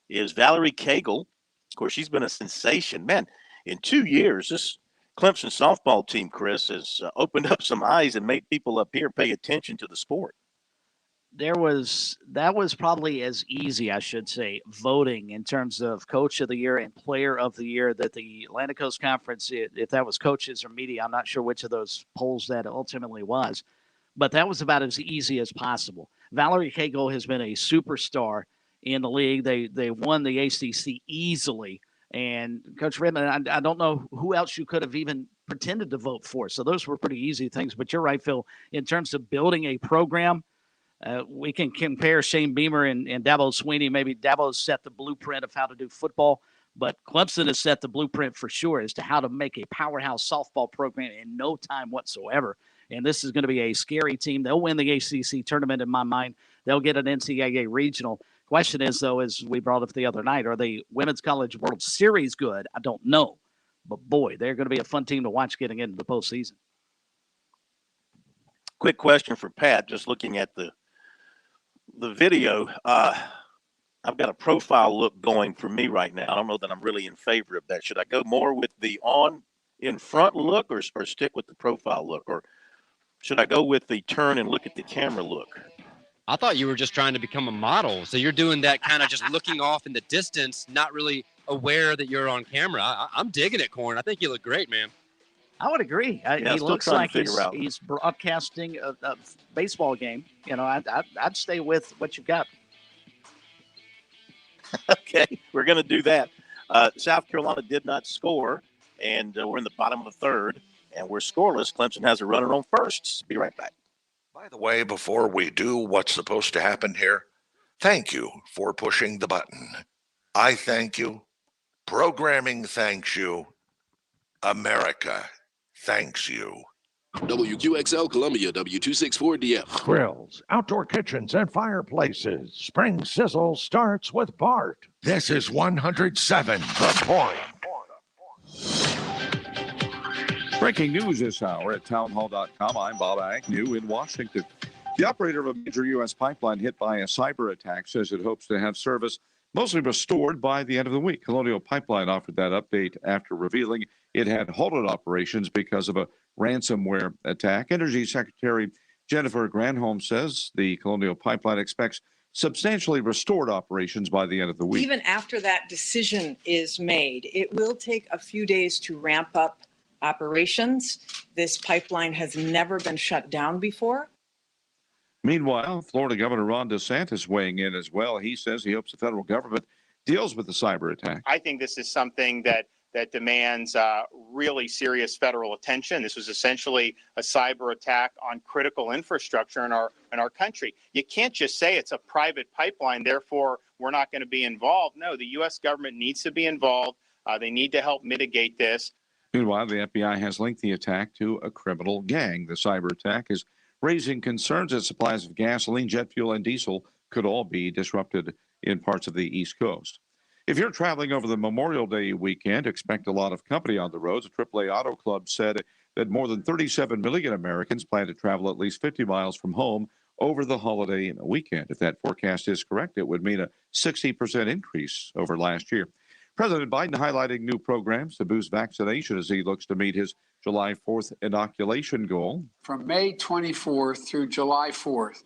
is Valerie Cagle. Of course, she's been a sensation. Man, in 2 years, this Clemson softball team, Chris, has opened up some eyes and made people up here pay attention to the sport. That was probably as easy, I should say, voting in terms of coach of the year and player of the year that the Atlantic Coast Conference, if that was coaches or media, I'm not sure which of those polls that ultimately was, but that was about as easy as possible. Valerie Cagle has been a superstar in the league. They won the ACC easily. And Coach Rittman, I don't know who else you could have even pretended to vote for. So those were pretty easy things. But you're right, Phil, in terms of building a program, we can compare Shane Beamer and Dabo Swinney. Maybe Dabo's set the blueprint of how to do football, but Clemson has set the blueprint for sure as to how to make a powerhouse softball program in no time whatsoever. And this is going to be a scary team. They'll win the ACC tournament in my mind. They'll get an NCAA regional. Question is, though, as we brought up the other night, are they Women's College World Series good? I don't know. But, boy, they're going to be a fun team to watch getting into the postseason. Quick question for Pat, just looking at the video. I've got a profile look going for me right now. I don't know that I'm really in favor of that. Should I go more with the in front look or stick with the profile look? Or should I go with the turn and look at the camera look? I thought you were just trying to become a model. So you're doing that kind of just looking off in the distance, not really aware that you're on camera. I'm digging it, Corn. I think you look great, man. I would agree. He looks like he's broadcasting a baseball game. I'd stay with what you've got. Okay, we're going to do that. South Carolina did not score, and we're in the bottom of the third, and we're scoreless. Clemson has a runner on first. Be right back. By the way, before we do what's supposed to happen here, thank you for pushing the button. I thank you. Programming thanks you. America thanks you. WQXL Columbia, W264DF. Grills, outdoor kitchens, and fireplaces. Spring Sizzle starts with Bart. This is 107 The Point. Breaking news this hour at townhall.com. I'm Bob Agnew in Washington. The operator of a major U.S. pipeline hit by a cyber attack says it hopes to have service mostly restored by the end of the week. Colonial Pipeline offered that update after revealing it had halted operations because of a ransomware attack. Energy Secretary Jennifer Granholm says the Colonial Pipeline expects substantially restored operations by the end of the week. Even after that decision is made, it will take a few days to ramp up operations. This pipeline has never been shut down before. Meanwhile, Florida Governor Ron DeSantis weighing in as well. He says he hopes the federal government deals with the cyber attack. I think this is something that demands really serious federal attention. This was essentially a cyber attack on critical infrastructure in our country. You can't just say it's a private pipeline, therefore we're not going to be involved. No, the U.S. government needs to be involved. They need to help mitigate this. Meanwhile, the FBI has linked the attack to a criminal gang. The cyber attack is raising concerns that supplies of gasoline, jet fuel, and diesel could all be disrupted in parts of the East Coast. If you're traveling over the Memorial Day weekend, expect a lot of company on the roads. A AAA Auto Club said that more than 37 million Americans plan to travel at least 50 miles from home over the holiday weekend. If that forecast is correct, it would mean a 60% increase over last year. President Biden highlighting new programs to boost vaccination as he looks to meet his July 4th inoculation goal. From May 24th through July 4th,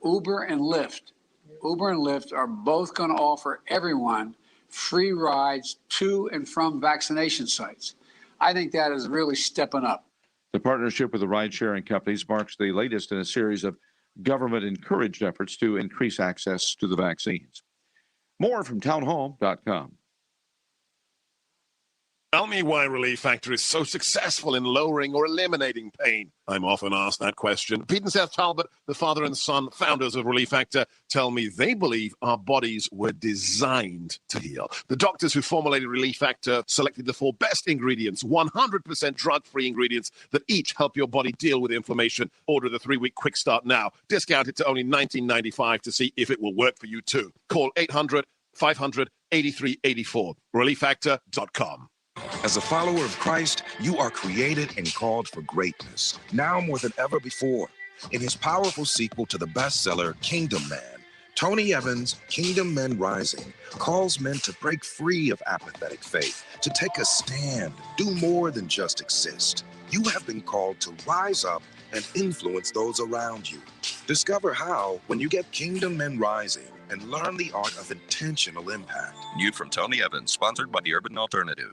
Uber and Lyft are both going to offer everyone free rides to and from vaccination sites. I think that is really stepping up. The partnership with the ride-sharing companies marks the latest in a series of government-encouraged efforts to increase access to the vaccines. More from townhall.com. Tell me why Relief Factor is so successful in lowering or eliminating pain. I'm often asked that question. Pete and Seth Talbot, the father and son founders of Relief Factor, tell me they believe our bodies were designed to heal. The doctors who formulated Relief Factor selected the 4 best ingredients, 100% drug-free ingredients that each help your body deal with inflammation. Order the 3-week quick start now. Discount it to only $19.95 to see if it will work for you too. Call 800-500-8384. ReliefFactor.com. As a follower of Christ, you are created and called for greatness, now more than ever before. In his powerful sequel to the bestseller Kingdom Man, Tony Evans' Kingdom Men Rising calls men to break free of apathetic faith, to take a stand, do more than just exist. You have been called to rise up and influence those around you. Discover how when you get Kingdom Men Rising and learn the art of intentional impact. New from Tony Evans, sponsored by the Urban Alternative.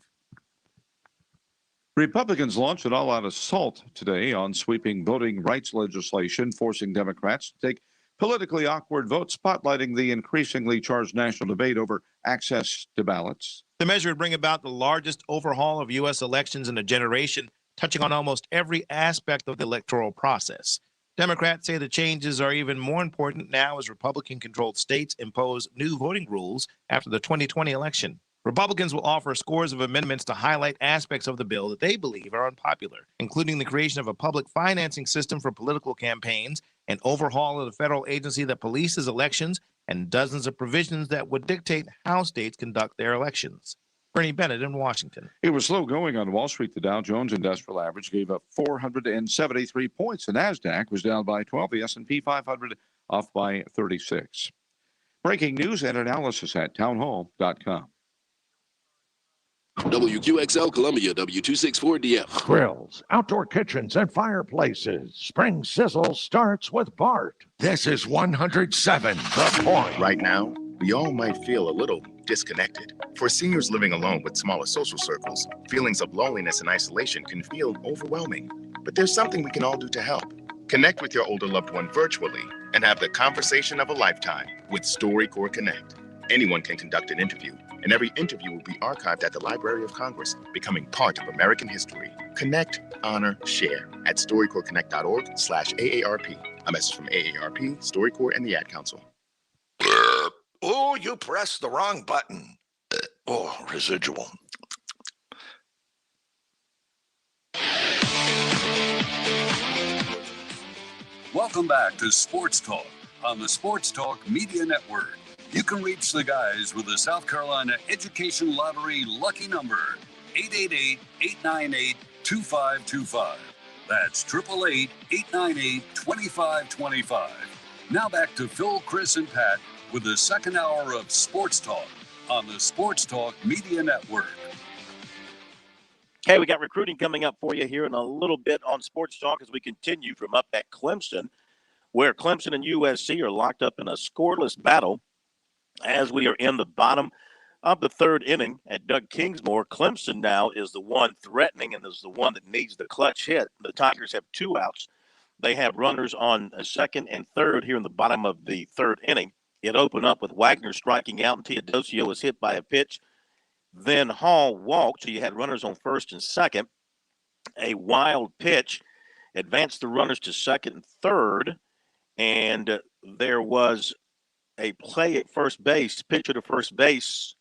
Republicans launched an all-out assault today on sweeping voting rights legislation, forcing Democrats to take politically awkward votes, spotlighting the increasingly charged national debate over access to ballots. The measure would bring about the largest overhaul of U.S. elections in a generation, touching on almost every aspect of the electoral process. Democrats say the changes are even more important now as Republican-controlled states impose new voting rules after the 2020 election. Republicans will offer scores of amendments to highlight aspects of the bill that they believe are unpopular, including the creation of a public financing system for political campaigns, an overhaul of the federal agency that polices elections, and dozens of provisions that would dictate how states conduct their elections. Bernie Bennett in Washington. It was slow going on Wall Street. The Dow Jones Industrial Average gave up 473 points. The NASDAQ was down by 12. The S&P 500 off by 36. Breaking news and analysis at townhall.com. WQXL Columbia, W264DF. Grills, outdoor kitchens, and fireplaces. Spring Sizzle starts with Bart. This is 107 The Point. Right now, we all might feel a little disconnected. For seniors living alone with smaller social circles, feelings of loneliness and isolation can feel overwhelming. But there's something we can all do to help. Connect with your older loved one virtually and have the conversation of a lifetime with StoryCorps Connect. Anyone can conduct an interview, and every interview will be archived at the Library of Congress, becoming part of American history. Connect, honor, share at StoryCorpsConnect.org/AARP. A message from AARP, StoryCorps, and the Ad Council. Oh, you pressed the wrong button. Oh, residual. Welcome back to Sports Talk on the Sports Talk Media Network. You can reach the guys with the South Carolina Education Lottery lucky number, 888-898-2525. That's 888-898-2525. Now back to Phil, Chris, and Pat with the second hour of Sports Talk on the Sports Talk Media Network. Okay, we got recruiting coming up for you here in a little bit on Sports Talk as we continue from up at Clemson, where Clemson and USC are locked up in a scoreless battle as we are in the bottom of the third inning at Doug Kingsmore. Clemson now is the one threatening and is the one that needs the clutch hit. The Tigers have 2 outs. They have runners on second and third here in the bottom of the third inning. It opened up with Wagner striking out and Teodosio was hit by a pitch. Then Hall walked, so you had runners on first and second. A wild pitch advanced the runners to second and third, and there was a play at first base, pitcher to first base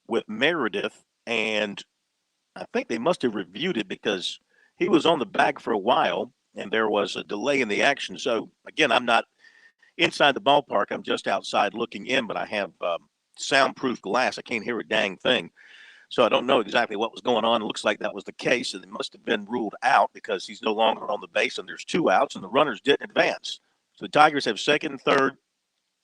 with Meredith, and I think they must have reviewed it because he was on the bag for a while, and there was a delay in the action. So, again, I'm not inside the ballpark. I'm just outside looking in, but I have soundproof glass. I can't hear a dang thing. So I don't know exactly what was going on. It looks like that was the case, and it must have been ruled out because he's no longer on the base, and there's 2 outs, and the runners didn't advance. So the Tigers have second and third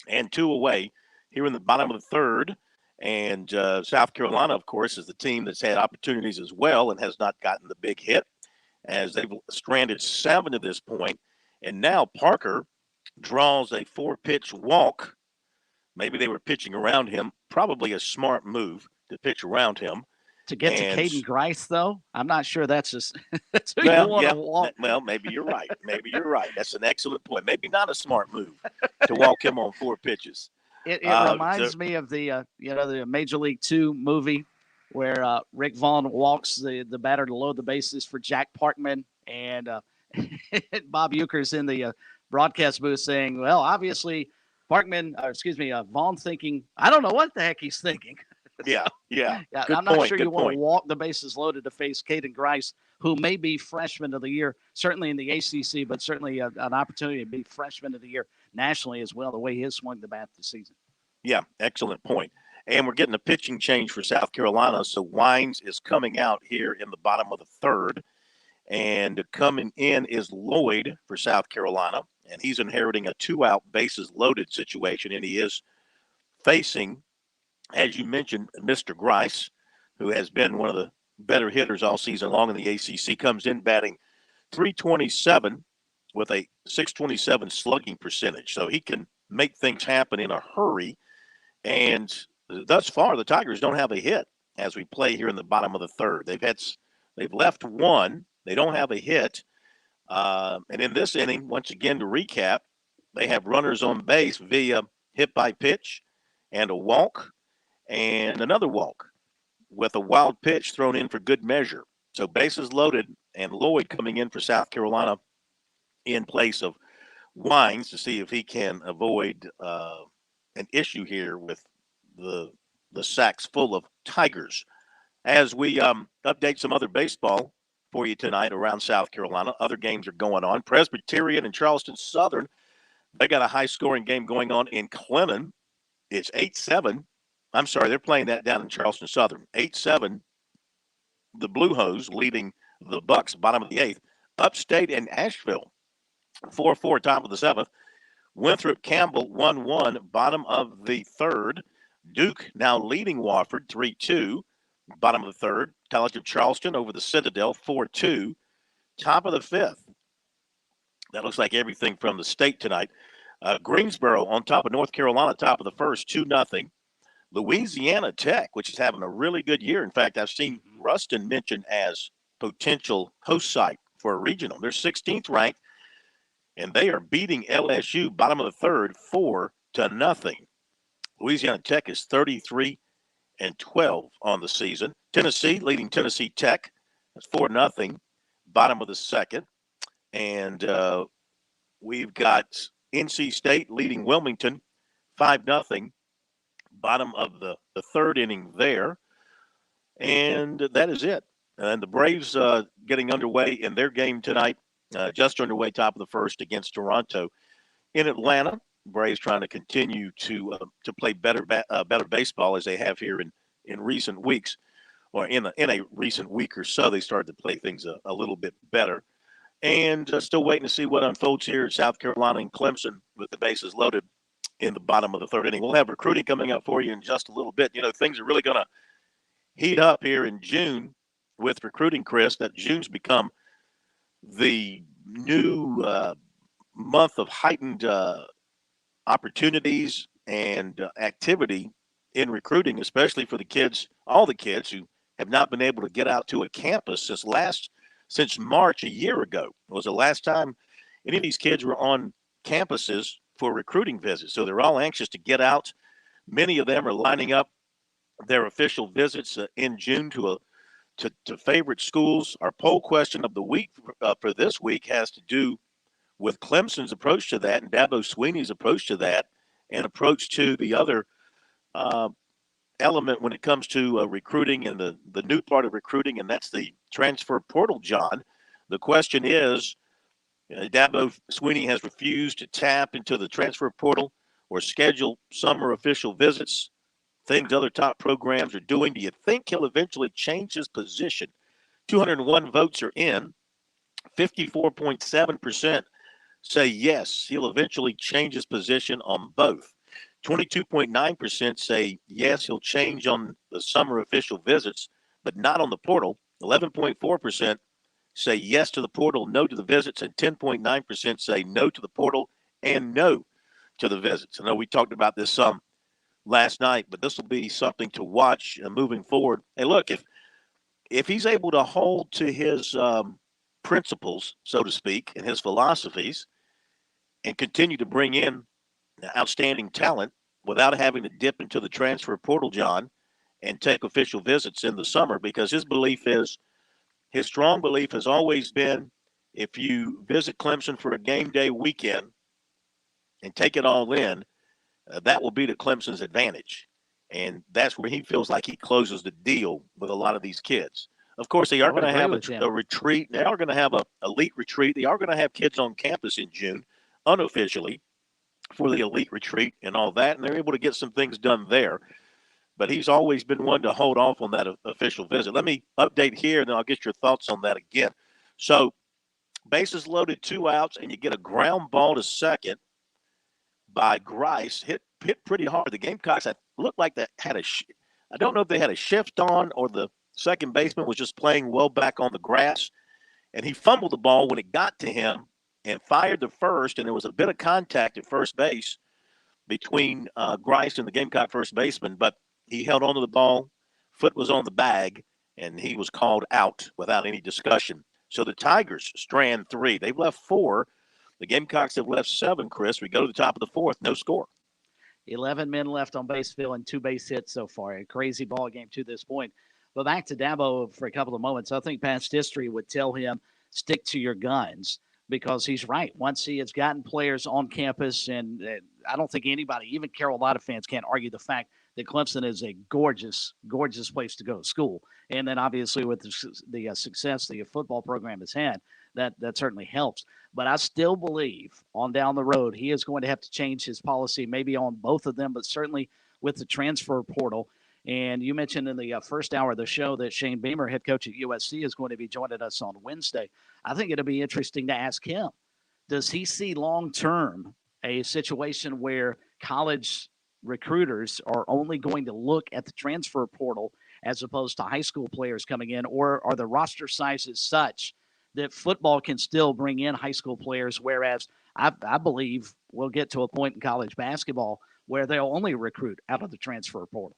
and 2 away here in the bottom of the third. And South Carolina, of course, is the team that's had opportunities as well and has not gotten the big hit, as they've stranded 7 to this point. And now Parker draws a 4-pitch walk. Maybe they were pitching around him. Probably a smart move to pitch around him. To get to Caden Grice, though, I'm not sure that's just that's who you want to walk. Well, maybe you're right. Maybe you're right. That's an excellent point. Maybe not a smart move to walk him on 4 pitches. It reminds me of the the Major League 2 movie where Rick Vaughn walks the batter to load the bases for Jack Parkman, and Bob Euchre's in the broadcast booth saying, "Well, obviously Vaughn thinking, I don't know what the heck he's thinking." Yeah. I'm not sure you want to walk the bases loaded to face Caden Grice, who may be freshman of the year, certainly in the ACC, but certainly an opportunity to be freshman of the year nationally as well, the way he has swung the bat this season. Yeah, excellent point. And we're getting a pitching change for South Carolina. So Wines is coming out here in the bottom of the third. And coming in is Lloyd for South Carolina. And he's inheriting a 2-out bases loaded situation. And he is facing, as you mentioned, Mr. Grice, who has been one of the better hitters all season long in the ACC, comes in batting .327 with a .627 slugging percentage. So he can make things happen in a hurry. And thus far, the Tigers don't have a hit as we play here in the bottom of the third. They've left 1. They don't have a hit. And in this inning, once again, to recap, they have runners on base via hit by pitch and a walk and another walk with a wild pitch thrown in for good measure. So bases loaded, and Lloyd coming in for South Carolina in place of Wines to see if he can avoid an issue here with the sacks full of Tigers. As we update some other baseball for you tonight around South Carolina, other games are going on. Presbyterian and Charleston Southern, they got a high-scoring game going on in Clemson. It's 8-7. I'm sorry, they're playing that down in Charleston Southern. 8-7, the Blue Hose leading the Bucks, bottom of the 8th. Upstate and Asheville, 4-4, top of the 7th. Winthrop Campbell, 1-1, bottom of the 3rd. Duke now leading Wofford, 3-2, bottom of the 3rd. College of Charleston over the Citadel, 4-2, top of the 5th. That looks like everything from the state tonight. Greensboro on top of North Carolina, top of the 1st, 2-0. Louisiana Tech, which is having a really good year. In fact, I've seen Ruston mentioned as potential host site for a regional. They're 16th ranked, and they are beating LSU, bottom of the 3rd, 4-0. Louisiana Tech is 33-12 on the season. Tennessee leading Tennessee Tech. That's 4-0, bottom of the 2nd. And we've got NC State leading Wilmington, 5-0, bottom of the 3rd inning there. And that is it. And the Braves getting underway in their game tonight just underway, top of the first against Toronto. In Atlanta, Braves trying to continue to play better baseball as they have here in recent weeks, or in a recent week or so. They started to play things a little bit better. And still waiting to see what unfolds here in South Carolina and Clemson with the bases loaded in the bottom of the third inning. We'll have recruiting coming up for you in just a little bit. You know, things are really going to heat up here in June with recruiting, Chris. That June's become the new month of heightened opportunities and activity in recruiting, especially for the kids, all the kids who have not been able to get out to a campus since March a year ago. It was the last time any of these kids were on campuses for recruiting visits. So they're all anxious to get out. Many of them are lining up their official visits in June to favorite schools. Our poll question of the week for this week has to do with Clemson's approach to that and Dabo Swinney's approach to that, and approach to the other element when it comes to recruiting and the new part of recruiting, and that's the transfer portal, John. The question is, Dabo Swinney has refused to tap into the transfer portal or schedule summer official visits, things other top programs are doing. Do you think he'll eventually change his position? 201 votes are in. 54.7% say yes, he'll eventually change his position on both. 22.9% say yes, he'll change on the summer official visits, but not on the portal. 11.4% say yes to the portal, no to the visits, and 10.9% say no to the portal and no to the visits. I know we talked about this some last night, but this will be something to watch moving forward. Hey, look, if he's able to hold to his principles, so to speak, and his philosophies, and continue to bring in outstanding talent without having to dip into the transfer portal, John, and take official visits in the summer, because his strong belief has always been, if you visit Clemson for a game day weekend and take it all in, that will be to Clemson's advantage. And that's where he feels like he closes the deal with a lot of these kids. Of course, they are going to have a retreat. They are going to have an elite retreat. They are going to have kids on campus in June, unofficially, for the elite retreat and all that. And they're able to get some things done there. But he's always been one to hold off on that official visit. Let me update here, and then I'll get your thoughts on that again. So, bases loaded, 2 outs, and you get a ground ball to second by Grice. Hit pretty hard. The Gamecocks looked like they had I don't know if they had a shift on or the second baseman was just playing well back on the grass. And he fumbled the ball when it got to him and fired the first, and there was a bit of contact at first base between Grice and the Gamecock first baseman, but he held onto the ball, foot was on the bag, and he was called out without any discussion. So the Tigers strand 3. They've left 4. The Gamecocks have left 7, Chris. We go to the top of the 4th, no score. 11 men left on base, Phil, and 2 base hits so far. A crazy ball game to this point. But back to Dabo for a couple of moments. I think past history would tell him, stick to your guns, because he's right. Once he has gotten players on campus, and I don't think anybody, even Carolina fans, can't argue the fact that Clemson is a gorgeous, gorgeous place to go to school. And then obviously with the success the football program has had, that certainly helps. But I still believe on down the road, he is going to have to change his policy, maybe on both of them, but certainly with the transfer portal. And you mentioned in the first hour of the show that Shane Beamer, head coach at USC, is going to be joining us on Wednesday. I think it'll be interesting to ask him, does he see long-term a situation where college recruiters are only going to look at the transfer portal as opposed to high school players coming in, or are the roster sizes such that football can still bring in high school players, whereas I believe we'll get to a point in college basketball where they'll only recruit out of the transfer portal?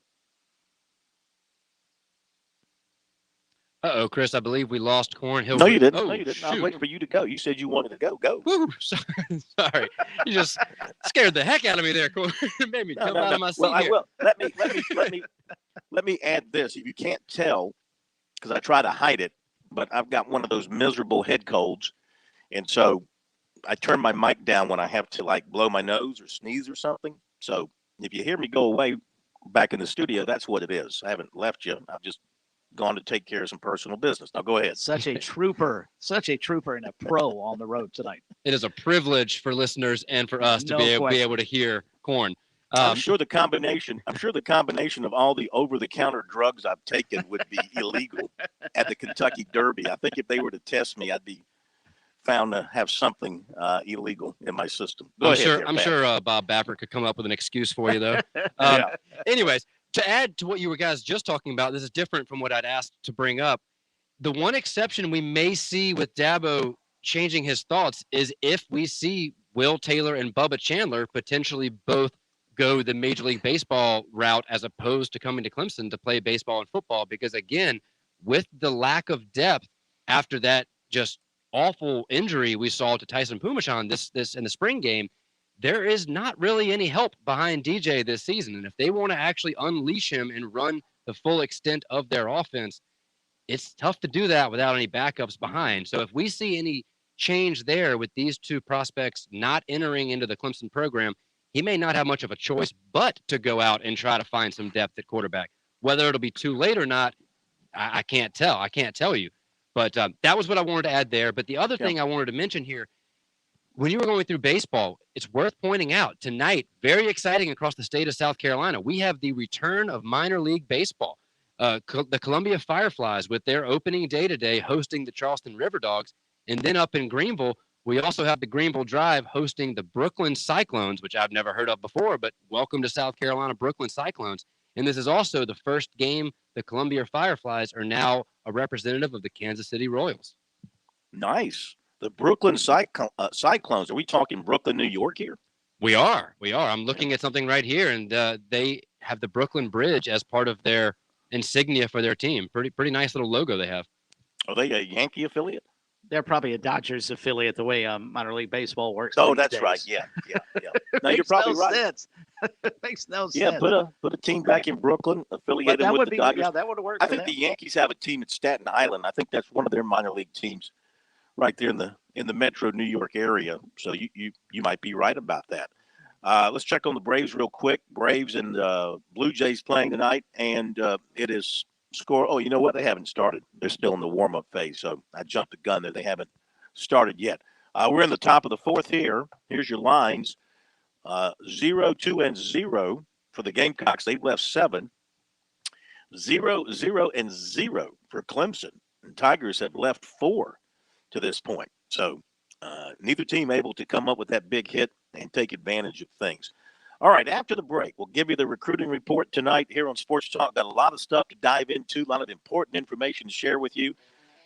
Uh-oh, Chris, I believe we lost Corn. No, you didn't. Oh, no, you didn't. I was waiting for you to go. You said you wanted to go. Go. Woo, sorry. You just scared the heck out of me there, Corn. It made me jump out of my seat. Well, here. I will. Let me add this. If you can't tell, because I try to hide it, but I've got one of those miserable head colds, and so I turn my mic down when I have to like blow my nose or sneeze or something. So if you hear me go away back in the studio, that's what it is. I haven't left you. I've just gone to take care of some personal business. Now go ahead. Such a trooper and a pro on the road tonight. It is a privilege for listeners and for us to be able to hear Corn. I'm sure the combination of all the over-the-counter drugs I've taken would be illegal at the Kentucky Derby. I think if they were to test me, I'd be found to have something illegal in my system. I'm sure Bob Bapper could come up with an excuse for you, though. Anyways, to add to what you were guys just talking about, this is different from what I'd asked to bring up. The one exception we may see with Dabo changing his thoughts is if we see Will Taylor and Bubba Chandler potentially both go the Major League Baseball route as opposed to coming to Clemson to play baseball and football. Because again, with the lack of depth after that just awful injury we saw to Tyson Pumachan this in the spring game, there is not really any help behind DJ this season. And if they want to actually unleash him and run the full extent of their offense, it's tough to do that without any backups behind. So if we see any change there with these two prospects not entering into the Clemson program, he may not have much of a choice but to go out and try to find some depth at quarterback. Whether it'll be too late or not, I can't tell. I can't tell you. But that was what I wanted to add there. But the other thing I wanted to mention here, when you were going through baseball, it's worth pointing out tonight, very exciting across the state of South Carolina, we have the return of minor league baseball. The Columbia Fireflies with their opening day today hosting the Charleston River Dogs. And then up in Greenville, we also have the Greenville Drive hosting the Brooklyn Cyclones, which I've never heard of before, but welcome to South Carolina, Brooklyn Cyclones. And this is also the first game the Columbia Fireflies are now a representative of the Kansas City Royals. Nice. The Brooklyn Cyclones. Are we talking Brooklyn, New York here? We are. I'm looking at something right here, and they have the Brooklyn Bridge as part of their insignia for their team. Pretty nice little logo they have. Are they a Yankee affiliate? They're probably a Dodgers affiliate the way minor league baseball works. Oh, that's days. Right. Yeah. No, you're probably right. Sense. It makes no sense. Yeah, put a team back in Brooklyn, affiliated with the Dodgers. Yeah, that would work. I think the Yankees have a team at Staten Island. I think that's one of their minor league teams, right there in the Metro New York area. So you might be right about that. Let's check on the Braves real quick. Braves and Blue Jays playing tonight, and it is score. Oh, you know what? They haven't started. They're still in the warm-up phase, so I jumped the gun there. They haven't started yet. We're in the top of the fourth here. Here's your lines. 0, 2, and 0 for the Gamecocks. They've left 7. 0, 0, and 0 for Clemson. And Tigers have left 4 to this point. So neither team able to come up with that big hit and take advantage of things. All right, after the break, we'll give you the recruiting report tonight here on Sports Talk. Got a lot of stuff to dive into, a lot of important information to share with you.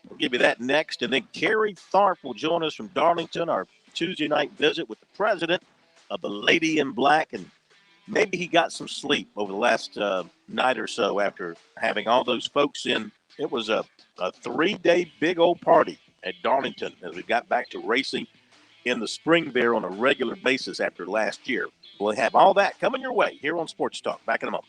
We'll give you that next. And then Kerry Tharp will join us from Darlington, our Tuesday night visit with the president of the Lady in Black. And maybe he got some sleep over the last night or so after having all those folks in. It was a 3-day big old party at Darlington as we got back to racing in the spring there on a regular basis after last year. We'll have all that coming your way here on Sports Talk. Back in a moment.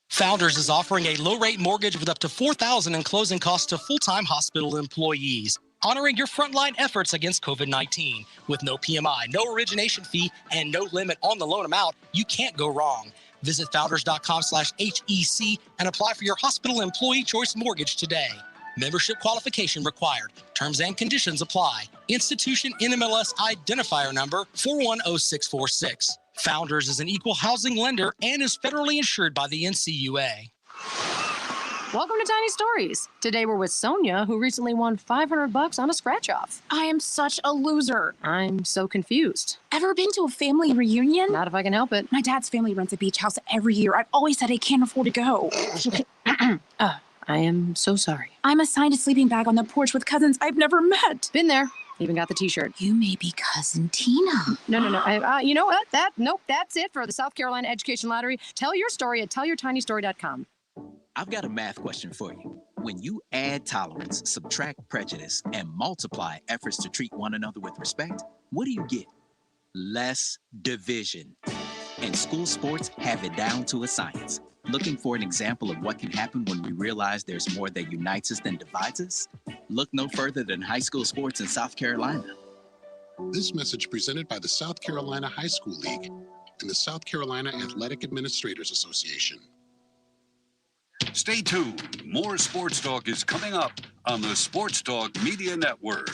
Founders is offering a low-rate mortgage with up to $4,000 in closing costs to full-time hospital employees, honoring your frontline efforts against COVID-19. With no PMI, no origination fee, and no limit on the loan amount, you can't go wrong. Visit founders.com/HEC and apply for your hospital employee choice mortgage today. Membership qualification required. Terms and conditions apply. Institution NMLS identifier number 410646. Founders is an equal housing lender and is federally insured by the NCUA. Welcome to Tiny Stories. Today we're with Sonia, who recently won $500 on a scratch-off. I am such a loser. I'm so confused. Ever been to a family reunion? Not if I can help it. My dad's family rents a beach house every year. I've always said I can't afford to go. I am so sorry. I'm assigned a sleeping bag on the porch with cousins I've never met. Been there. Even got the t-shirt. You may be Cousin Tina. No. You know what? That's it for the South Carolina Education Lottery. Tell your story at tellyourtinystory.com. I've got a math question for you. When you add tolerance, subtract prejudice, and multiply efforts to treat one another with respect, what do you get? Less division. And school sports have it down to a science. Looking for an example of what can happen when we realize there's more that unites us than divides us? Look no further than high school sports in South Carolina. This message presented by the South Carolina High School League. and the South Carolina Athletic Administrators Association. Stay tuned. More Sports Talk is coming up on the Sports Talk Media Network.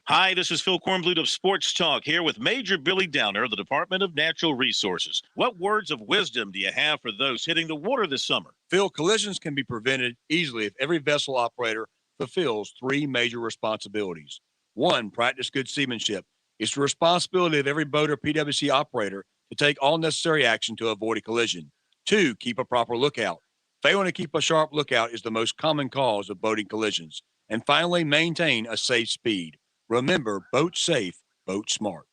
Hi, this is Phil Kornblut of Sports Talk here with Major Billy Downer of the Department of Natural Resources. What words of wisdom do you have for those hitting the water this summer? Phil, collisions can be prevented easily if every vessel operator fulfills three major responsibilities. One, practice good seamanship. It's the responsibility of every boat or PWC operator to take all necessary action to avoid a collision. Two, keep a proper lookout. Failing to keep a sharp lookout is the most common cause of boating collisions. And finally, maintain a safe speed. Remember, boat safe, boat smart.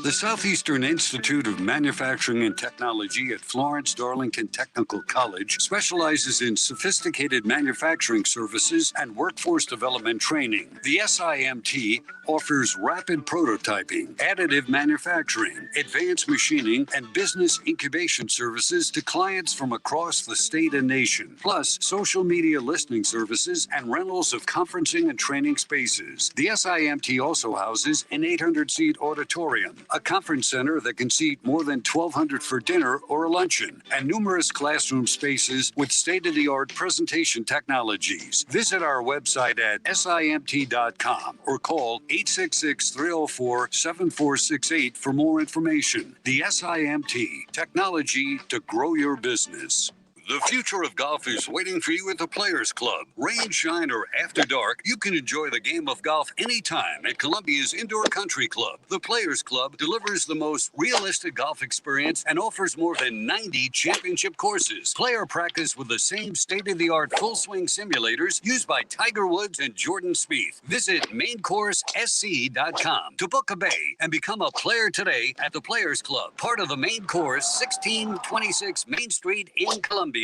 The Southeastern Institute of Manufacturing and Technology at Florence Darlington Technical College specializes in sophisticated manufacturing services and workforce development training. The SIMT offers rapid prototyping, additive manufacturing, advanced machining, and business incubation services to clients from across the state and nation, plus social media listening services and rentals of conferencing and training spaces. The SIMT also houses an 800-seat auditorium, a conference center that can seat more than 1,200 for dinner or a luncheon, and numerous classroom spaces with state-of-the-art presentation technologies. Visit our website at simt.com or call 866-304-7468 for more information. The SIMT, technology to grow your business. The future of golf is waiting for you at the Players Club. Rain, shine, or after dark, you can enjoy the game of golf anytime at Columbia's Indoor Country Club. The Players Club delivers the most realistic golf experience and offers more than 90 championship courses. Play or practice with the same state-of-the-art full-swing simulators used by Tiger Woods and Jordan Spieth. Visit maincoursesc.com to book a bay and become a player today at the Players Club, part of the Main Course, 1626 Main Street in Columbia.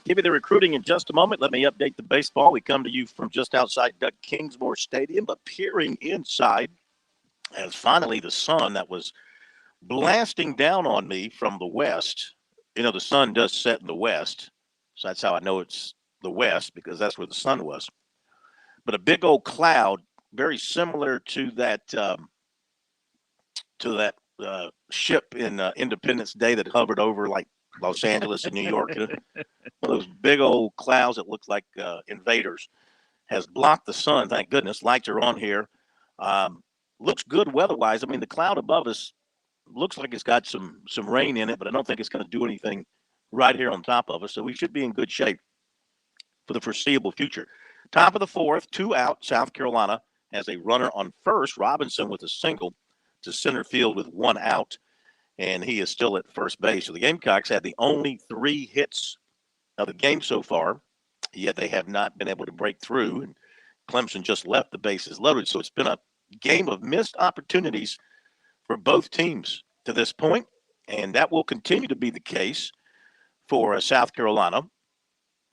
Give you the recruiting in just a moment. Let me update the baseball. We come to you from just outside Doug Kingsmore Stadium, but peering inside as finally the sun that was blasting down on me from the west. You know, the sun does set in the west, so that's how I know it's the west, because that's where the sun was. But a big old cloud, very similar to that ship in Independence Day that hovered over like Los Angeles and New York. One of those big old clouds that look like invaders has blocked the sun. Thank goodness. Lights are on here. Looks good weather-wise. I mean, the cloud above us looks like it's got some rain in it, but I don't think it's going to do anything right here on top of us. So we should be in good shape for the foreseeable future. Top of the fourth, 2 out. South Carolina has a runner on first. Robinson with a single to center field with 1 out, and he is still at first base. So the Gamecocks had the only 3 hits of the game so far, yet they have not been able to break through, and Clemson just left the bases loaded. So it's been a game of missed opportunities for both teams to this point, and that will continue to be the case for South Carolina.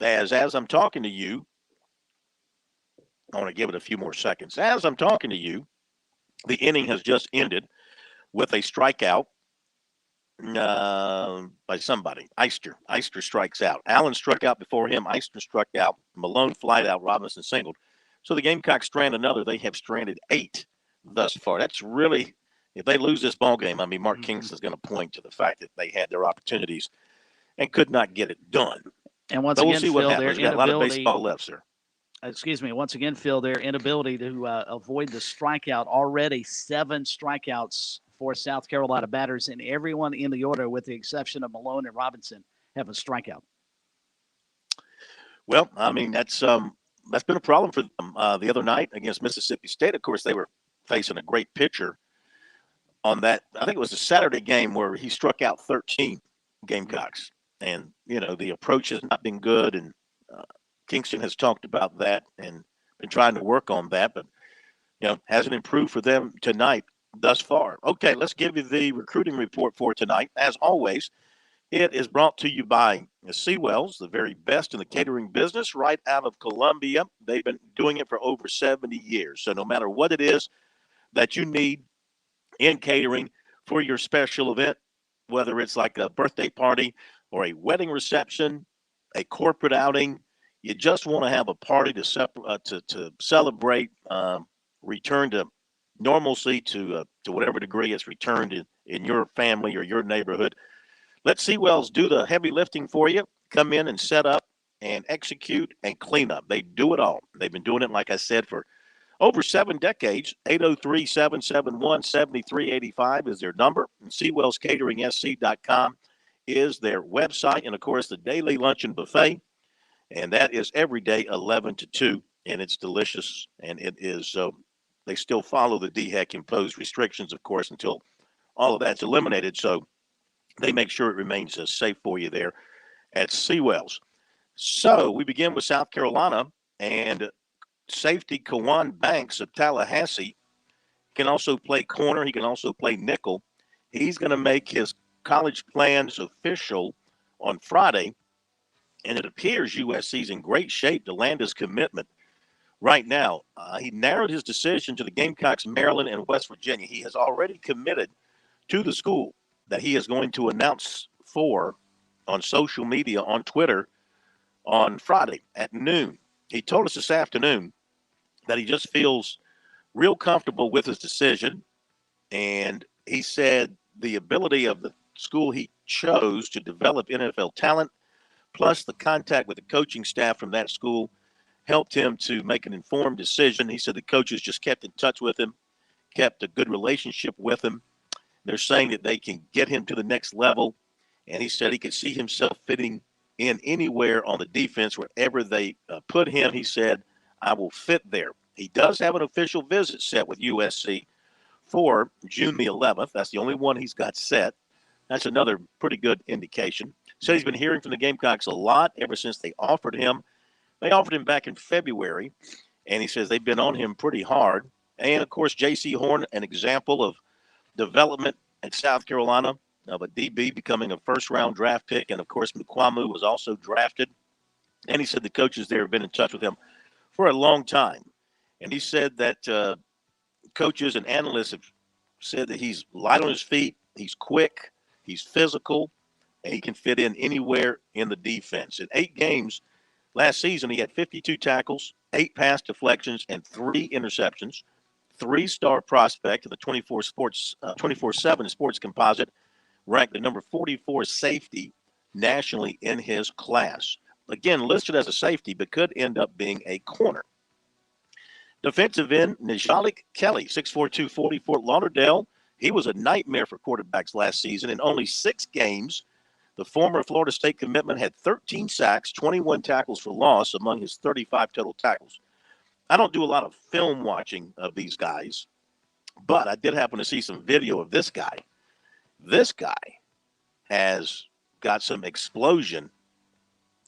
As I'm talking to you, I want to give it a few more seconds. As I'm talking to you, the inning has just ended with a strikeout by somebody. Eister strikes out. Allen struck out before him. Eister struck out. Malone flied out. Robinson singled. So the Gamecocks strand another. They have stranded 8 thus far. That's really, if they lose this ball game, I mean, Mark Kingston's going to point to the fact that they had their opportunities and could not get it done. And once but again, we'll see Phil, what happens. We got a lot of baseball left, sir. Excuse me. Once again, Phil, their inability to avoid the strikeout. Already 7 strikeouts for South Carolina batters, and everyone in the order, with the exception of Malone and Robinson, have a strikeout. Well, I mean, that's been a problem for them the other night against Mississippi State. Of course, they were facing a great pitcher on that. I think it was a Saturday game where he struck out 13 Gamecocks. And, you know, the approach has not been good, and Kingston has talked about that and been trying to work on that, but, you know, hasn't improved for them tonight thus far. Okay, let's give you the recruiting report for tonight. As always, it is brought to you by Seawells, the very best in the catering business, right out of Columbia. They've been doing it for over 70 years. So no matter what it is that you need in catering for your special event, whether it's like a birthday party or a wedding reception, a corporate outing. You just want to have a party to celebrate return to normalcy to whatever degree it's returned in your family or your neighborhood. Let Seawells do the heavy lifting for you. Come in and set up and execute and clean up. They do it all. They've been doing it, like I said, for over 7 decades. 803-771-7385 is their number. And SeawellsCateringSC.com is their website. And, of course, the daily luncheon buffet. And that is every day 11 to 2. And it's delicious. And it is they still follow the DHEC imposed restrictions, of course, until all of that's eliminated. So they make sure it remains safe for you there at Seawells. So we begin with South Carolina, and safety Kawan Banks of Tallahassee can also play corner. He can also play nickel. He's going to make his college plans official on Friday, and it appears USC's in great shape to land his commitment right now. He narrowed his decision to the Gamecocks, Maryland, and West Virginia. He has already committed to the school that he is going to announce for on social media, on Twitter, on Friday at noon. He told us this afternoon that he just feels real comfortable with his decision. And he said the ability of the school he chose to develop NFL talent, plus the contact with the coaching staff from that school, helped him to make an informed decision. He said the coaches just kept in touch with him, kept a good relationship with him. They're saying that they can get him to the next level. And he said he could see himself fitting in anywhere on the defense, wherever they put him. He said, I will fit there. He does have an official visit set with USC for June the 11th. That's the only one he's got set. That's another pretty good indication. Said he's been hearing from the Gamecocks a lot ever since they offered him. They offered him back in February, and he says they've been on him pretty hard. And, of course, J.C. Horn, an example of development at South Carolina, of a DB becoming a first-round draft pick. And, of course, Mukwamu was also drafted. And he said the coaches there have been in touch with him for a long time. And he said that coaches and analysts have said that he's light on his feet, he's quick, he's physical, and he can fit in anywhere in the defense. In 8 games last season, he had 52 tackles, 8 pass deflections, and 3 interceptions. 3-star prospect in the 24/7 Sports Composite, ranked the number 44 safety nationally in his class. Again, listed as a safety, but could end up being a corner. Defensive end, Nigel Kelly, 6'4", 240, Fort Lauderdale. He was a nightmare for quarterbacks last season. In only 6 games, the former Florida State commitment had 13 sacks, 21 tackles for loss among his 35 total tackles. I don't do a lot of film watching of these guys, but I did happen to see some video of this guy. This guy has got some explosion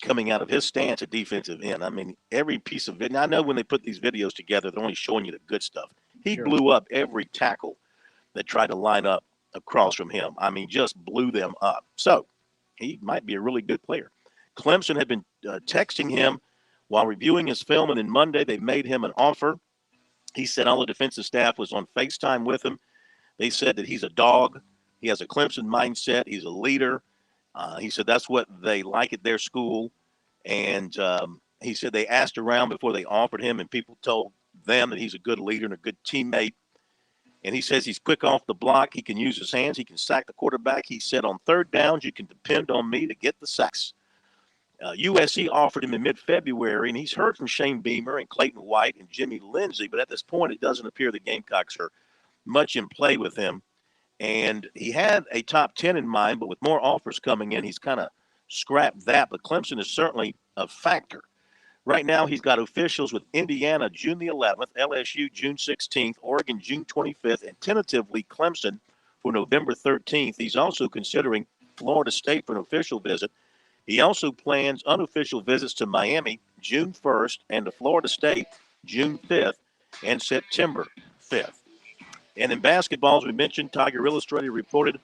coming out of his stance at defensive end. I mean, every piece of video. I know when they put these videos together, they're only showing you the good stuff. He blew up every tackle that tried to line up across from him. I mean, just blew them up. So he might be a really good player. Clemson had been texting him while reviewing his film, and then Monday they made him an offer. He said all the defensive staff was on FaceTime with him. They said that he's a dog. He has a Clemson mindset. He's a leader. He said that's what they like at their school. And he said they asked around before they offered him, and people told them that he's a good leader and a good teammate. And he says he's quick off the block. He can use his hands. He can sack the quarterback. He said on 3rd downs, you can depend on me to get the sacks. USC offered him in mid-February, and he's heard from Shane Beamer and Clayton White and Jimmy Lindsey, but at this point it doesn't appear the Gamecocks are much in play with him. And he had a top 10 in mind, but with more offers coming in, he's kind of scrapped that. But Clemson is certainly a factor. Right now he's got officials with Indiana June the 11th, LSU June 16th, Oregon June 25th, and tentatively Clemson for November 13th. He's also considering Florida State for an official visit. He also plans unofficial visits to Miami June 1st and to Florida State June 5th and September 5th. And in basketball, as we mentioned, Tiger Illustrated reported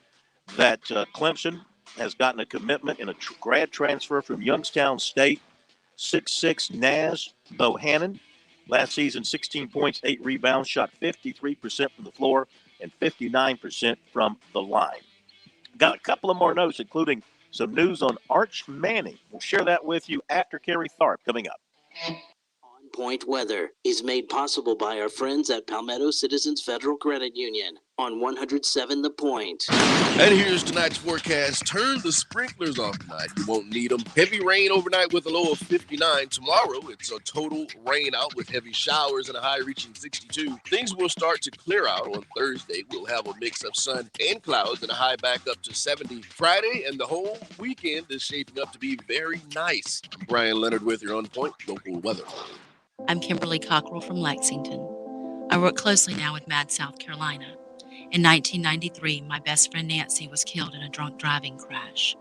that Clemson has gotten a commitment in a grad transfer from Youngstown State, 6'6" Nasbo Hannan. Last season, 16 points, 8 rebounds, shot 53% from the floor and 59% from the line. Got a couple of more notes, including some news on Arch Manning. We'll share that with you after Kerry Tharp coming up. Point Weather is made possible by our friends at Palmetto Citizens Federal Credit Union on 107 The Point. And here's tonight's forecast. Turn the sprinklers off tonight. You won't need them. Heavy rain overnight with a low of 59. Tomorrow, it's a total rain out with heavy showers and a high reaching 62. Things will start to clear out on Thursday. We'll have a mix of sun and clouds and a high back up to 70. Friday and the whole weekend is shaping up to be very nice. I'm Brian Leonard with your On Point local weather. I'm Kimberly Cockrell from Lexington. I work closely now with MAD South Carolina. In 1993, my best friend Nancy was killed in a drunk driving crash.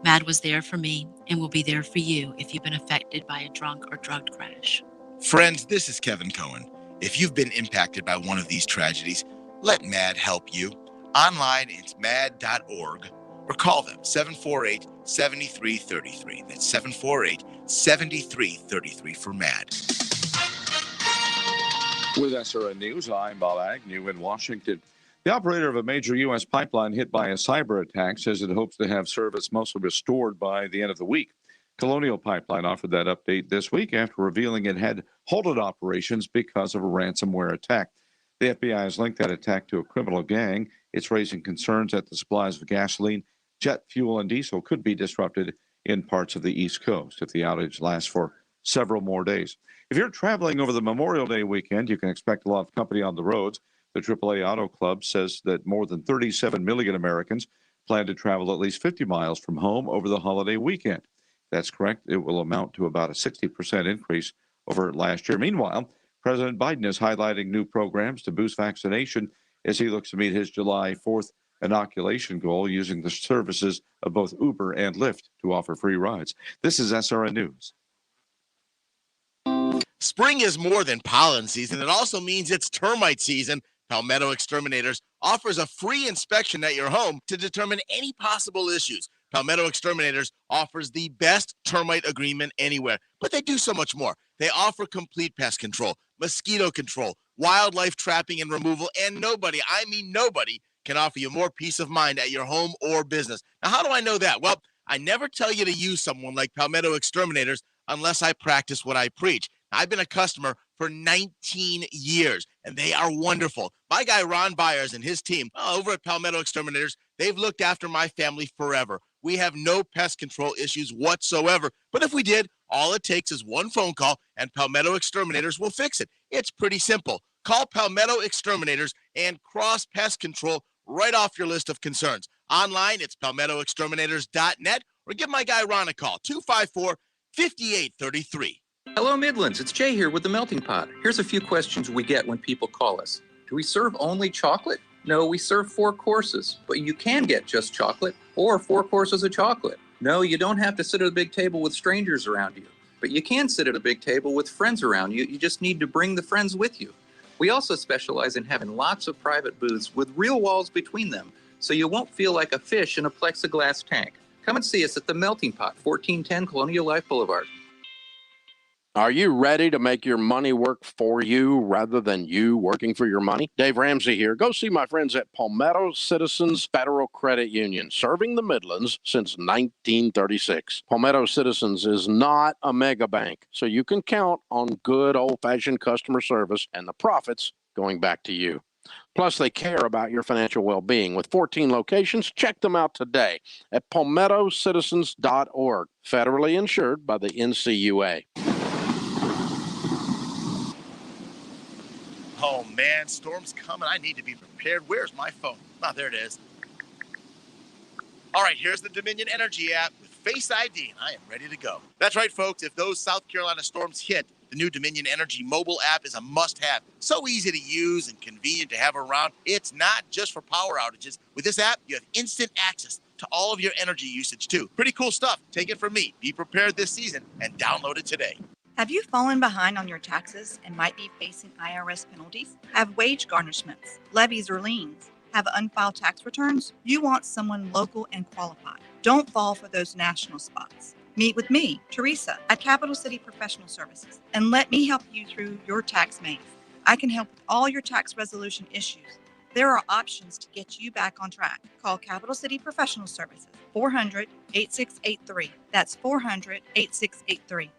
MAD was there for me and will be there for you if you've been affected by a drunk or drugged crash. Friends, this is Kevin Cohen. If you've been impacted by one of these tragedies, let MAD help you. Online, it's mad.org or call them 748-7333. That's 748-7333 for MAD. With SRN News, I'm Bob Agnew in Washington. The operator of a major U.S. pipeline hit by a cyber attack says it hopes to have service mostly restored by the end of the week. Colonial Pipeline offered that update this week after revealing it had halted operations because of a ransomware attack. The FBI has linked that attack to a criminal gang. It's raising concerns that the supplies of gasoline, jet fuel, and diesel could be disrupted in parts of the East Coast if the outage lasts for several more days. If you're traveling over the Memorial Day weekend, you can expect a lot of company on the roads. The AAA Auto Club says that more than 37 million Americans plan to travel at least 50 miles from home over the holiday weekend. That's correct. It will amount to about a 60% increase over last year. Meanwhile, President Biden is highlighting new programs to boost vaccination as he looks to meet his July 4th inoculation goal using the services of both Uber and Lyft to offer free rides. This is SRN News. Spring is more than pollen season. It also means it's termite season. Palmetto Exterminators offers a free inspection at your home to determine any possible issues. Palmetto Exterminators offers the best termite agreement anywhere, but they do so much more. They offer complete pest control, mosquito control, wildlife trapping and removal, and nobody, I mean nobody, can offer you more peace of mind at your home or business. Now, how do I know that? Well, I never tell you to use someone like Palmetto Exterminators unless I practice what I preach. I've been a customer for 19 years, and they are wonderful. My guy, Ron Byers, and his team over at Palmetto Exterminators, they've looked after my family forever. We have no pest control issues whatsoever. But if we did, all it takes is one phone call, and Palmetto Exterminators will fix it. It's pretty simple. Call Palmetto Exterminators and cross pest control right off your list of concerns. Online, it's palmettoexterminators.net, or give my guy Ron a call, 254-5833. Hello, Midlands. It's Jay here with The Melting Pot. Here's a few questions we get when people call us. Do we serve only chocolate? No, we serve 4 courses, but you can get just chocolate or 4 courses of chocolate. No, you don't have to sit at a big table with strangers around you, but you can sit at a big table with friends around you. You just need to bring the friends with you. We also specialize in having lots of private booths with real walls between them, so you won't feel like a fish in a plexiglass tank. Come and see us at The Melting Pot, 1410 Colonial Life Boulevard. Are you ready to make your money work for you rather than you working for your money? Dave Ramsey here. Go see my friends at Palmetto Citizens Federal Credit Union, serving the Midlands since 1936. Palmetto Citizens is not a mega bank, so you can count on good old-fashioned customer service and the profits going back to you. Plus, they care about your financial well-being. With 14 locations, check them out today at palmettocitizens.org, federally insured by the NCUA. Oh, man, storm's coming. I need to be prepared. Where's my phone? Oh, there it is. All right, here's the Dominion Energy app with Face ID, and I am ready to go. That's right, folks. If those South Carolina storms hit, the new Dominion Energy mobile app is a must-have. So easy to use and convenient to have around. It's not just for power outages. With this app, you have instant access to all of your energy usage, too. Pretty cool stuff. Take it from me. Be prepared this season and download it today. Have you fallen behind on your taxes and might be facing IRS penalties? Have wage garnishments, levies, or liens? Have unfiled tax returns? You want someone local and qualified. Don't fall for those national spots. Meet with me, Teresa, at Capital City Professional Services, and let me help you through your tax maze. I can help with all your tax resolution issues, There are options to get you back on track. Call Capital City Professional Services, 400-8683. That's 400-8683.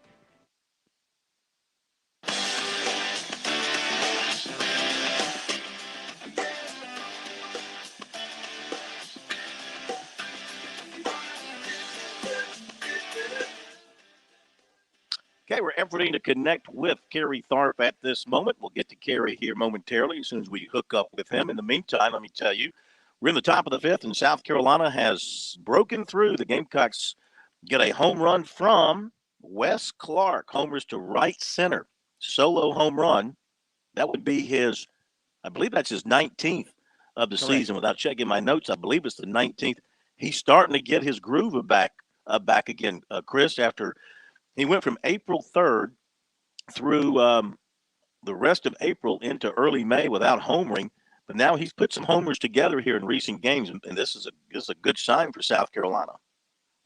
Okay, we're efforting to connect with Kerry Tharp at this moment. We'll get to Kerry here momentarily as soon as we hook up with him. In the meantime, let me tell you, we're in the top of the fifth, and South Carolina has broken through. The Gamecocks get a home run from Wes Clark, homers to right center. Solo home run. That would be his, I believe that's his 19th of the season. Without checking my notes, I believe it's the 19th. He's starting to get his groove back again, Chris, after he went from April 3rd through the rest of April into early May without homering. But now he's put some homers together here in recent games, and this is a good sign for South Carolina.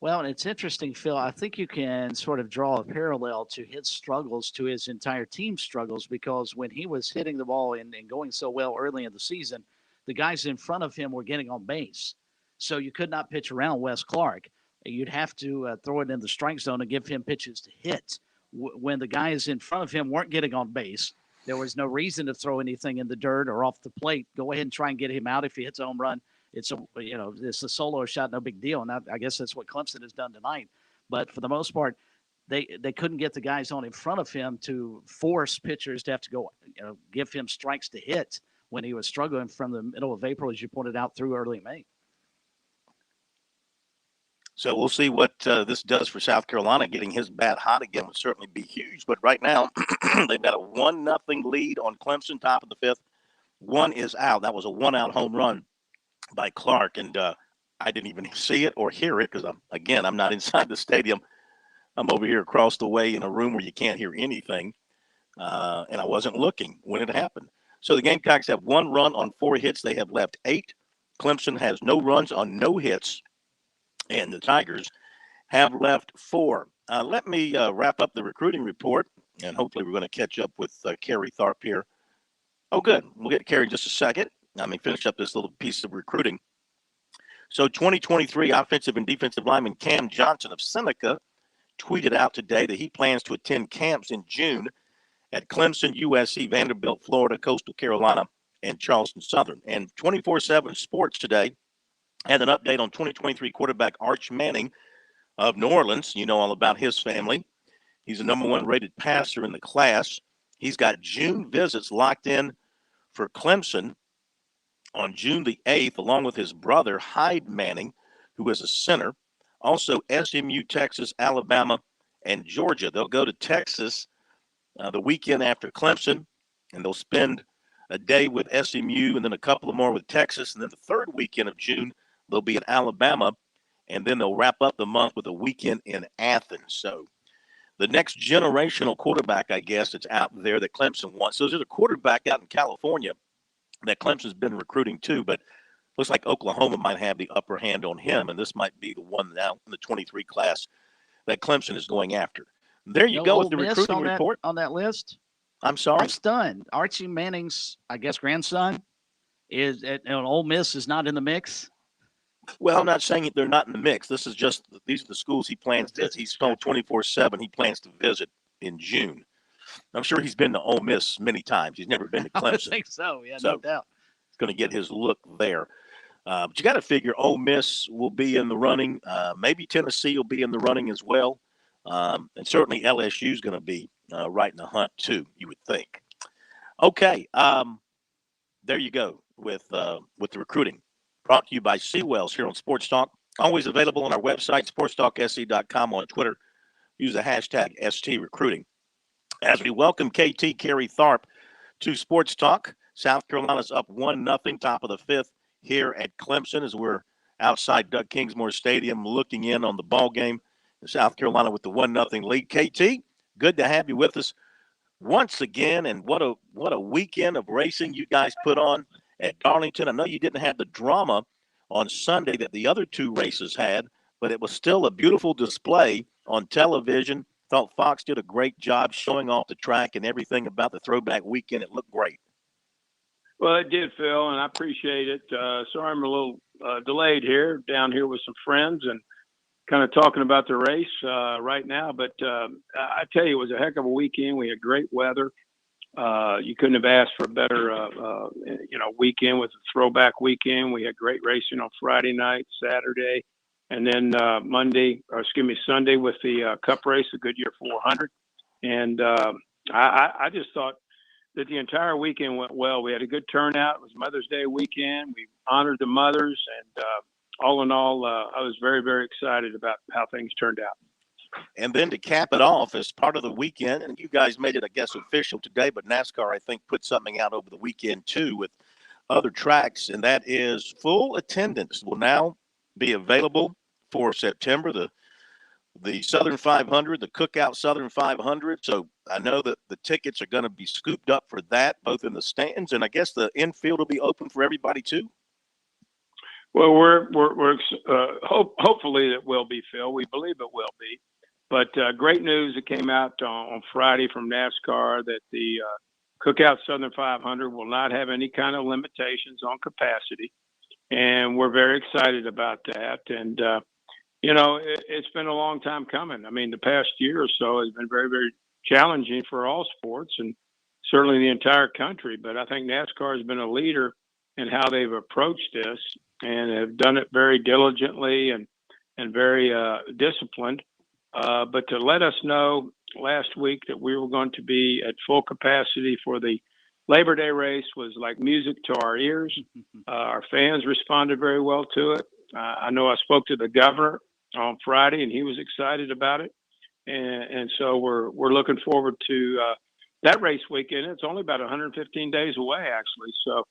Well, and it's interesting, Phil. I think you can sort of draw a parallel to his struggles to his entire team's struggles, because when he was hitting the ball and going so well early in the season, the guys in front of him were getting on base. So you could not pitch around Wes Clark. You'd have to throw it in the strike zone and give him pitches to hit. When the guys in front of him weren't getting on base, there was no reason to throw anything in the dirt or off the plate. Go ahead and try and get him out. If he hits a home run, it's a solo shot, no big deal. And I guess that's what Clemson has done tonight. But for the most part, they couldn't get the guys on in front of him to force pitchers to have to go, give him strikes to hit when he was struggling from the middle of April, as you pointed out, through early May. So we'll see what this does for South Carolina. Getting his bat hot again would certainly be huge. But right now, they've got a 1-0 lead on Clemson, top of the fifth. One is out. That was a 1-out home run by Clark. And I didn't even see it or hear it because, I'm not inside the stadium. I'm over here across the way in a room where you can't hear anything. And I wasn't looking when it happened. So the Gamecocks have 1 run on 4 hits. They have left 8. Clemson has no runs on no hits. And the Tigers have left 4. Let me wrap up the recruiting report, and hopefully we're going to catch up with Kerry Tharp here. Oh, good. We'll get to Kerry in just a second. Let me finish up this little piece of recruiting. So 2023 offensive and defensive lineman Cam Johnson of Seneca tweeted out today that he plans to attend camps in June at Clemson, USC, Vanderbilt, Florida, Coastal Carolina, and Charleston Southern. And 24/7 Sports today had an update on 2023 quarterback Arch Manning of New Orleans. You know all about his family. He's the number 1 rated passer in the class. He's got June visits locked in for Clemson on June the 8th, along with his brother Hyde Manning, who is a center. Also SMU, Texas, Alabama, and Georgia. They'll go to Texas the weekend after Clemson, and they'll spend a day with SMU and then a couple of more with Texas. And then the third weekend of June, they'll be in Alabama, and then they'll wrap up the month with a weekend in Athens. So the next generational quarterback, I guess, that's out there that Clemson wants. So there's a quarterback out in California that Clemson's been recruiting too, but looks like Oklahoma might have the upper hand on him, and this might be the one now in the 23 class that Clemson is going after. There you go with the recruiting report. On that list? I'm sorry? I'm stunned. Archie Manning's, I guess, grandson is at Ole Miss is not in the mix. Well, I'm not saying they're not in the mix. These are the schools he plans to. He's told 24/7 he plans to visit in June. I'm sure he's been to Ole Miss many times. He's never been to Clemson. I think so. Yeah, no doubt. He's going to get his look there. But you got to figure Ole Miss will be in the running. Maybe Tennessee will be in the running as well. And certainly LSU is going to be right in the hunt too, you would think. Okay, there you go with the recruiting. Brought to you by Seawells here on Sports Talk. Always available on our website, sportstalksc.com, on Twitter. Use the hashtag STRecruiting. As we welcome KT Kerry Tharp to Sports Talk, South Carolina's up 1-0, top of the fifth here at Clemson as we're outside Doug Kingsmore Stadium looking in on the ball game. South Carolina with the 1-0 lead. KT, good to have you with us once again, and what a weekend of racing you guys put on at Darlington. I know you didn't have the drama on Sunday that the other 2 races had, but it was still a beautiful display on television. Thought Fox did a great job showing off the track and everything about the throwback weekend. It looked great. Well, it did, Phil, and I appreciate it. Sorry I'm a little delayed here, down here with some friends and kind of talking about the race right now. But I tell you, it was a heck of a weekend. We had great weather. You couldn't have asked for a better, weekend with a throwback weekend. We had great racing on Friday night, Saturday, and then Sunday with the Cup race, the Goodyear 400. And I just thought that the entire weekend went well. We had a good turnout. It was Mother's Day weekend. We honored the mothers, and all in all, I was very, very excited about how things turned out. And then to cap it off, as part of the weekend, and you guys made it, I guess, official today, but NASCAR, I think, put something out over the weekend, too, with other tracks, and that is full attendance will now be available for September, the Southern 500, the Cookout Southern 500. So I know that the tickets are going to be scooped up for that, both in the stands, and I guess the infield will be open for everybody, too. Well, hopefully it will be, Phil. We believe it will be. But great news that came out on Friday from NASCAR that the Cookout Southern 500 will not have any kind of limitations on capacity. And we're very excited about that. And, it's been a long time coming. I mean, the past year or so has been very, very challenging for all sports and certainly the entire country. But I think NASCAR has been a leader in how they've approached this and have done it very diligently and very disciplined. But to let us know last week that we were going to be at full capacity for the Labor Day race was like music to our ears. Our fans responded very well to it. I know I spoke to the governor on Friday, and he was excited about it. And so we're looking forward to that race weekend. It's only about 115 days away, actually. So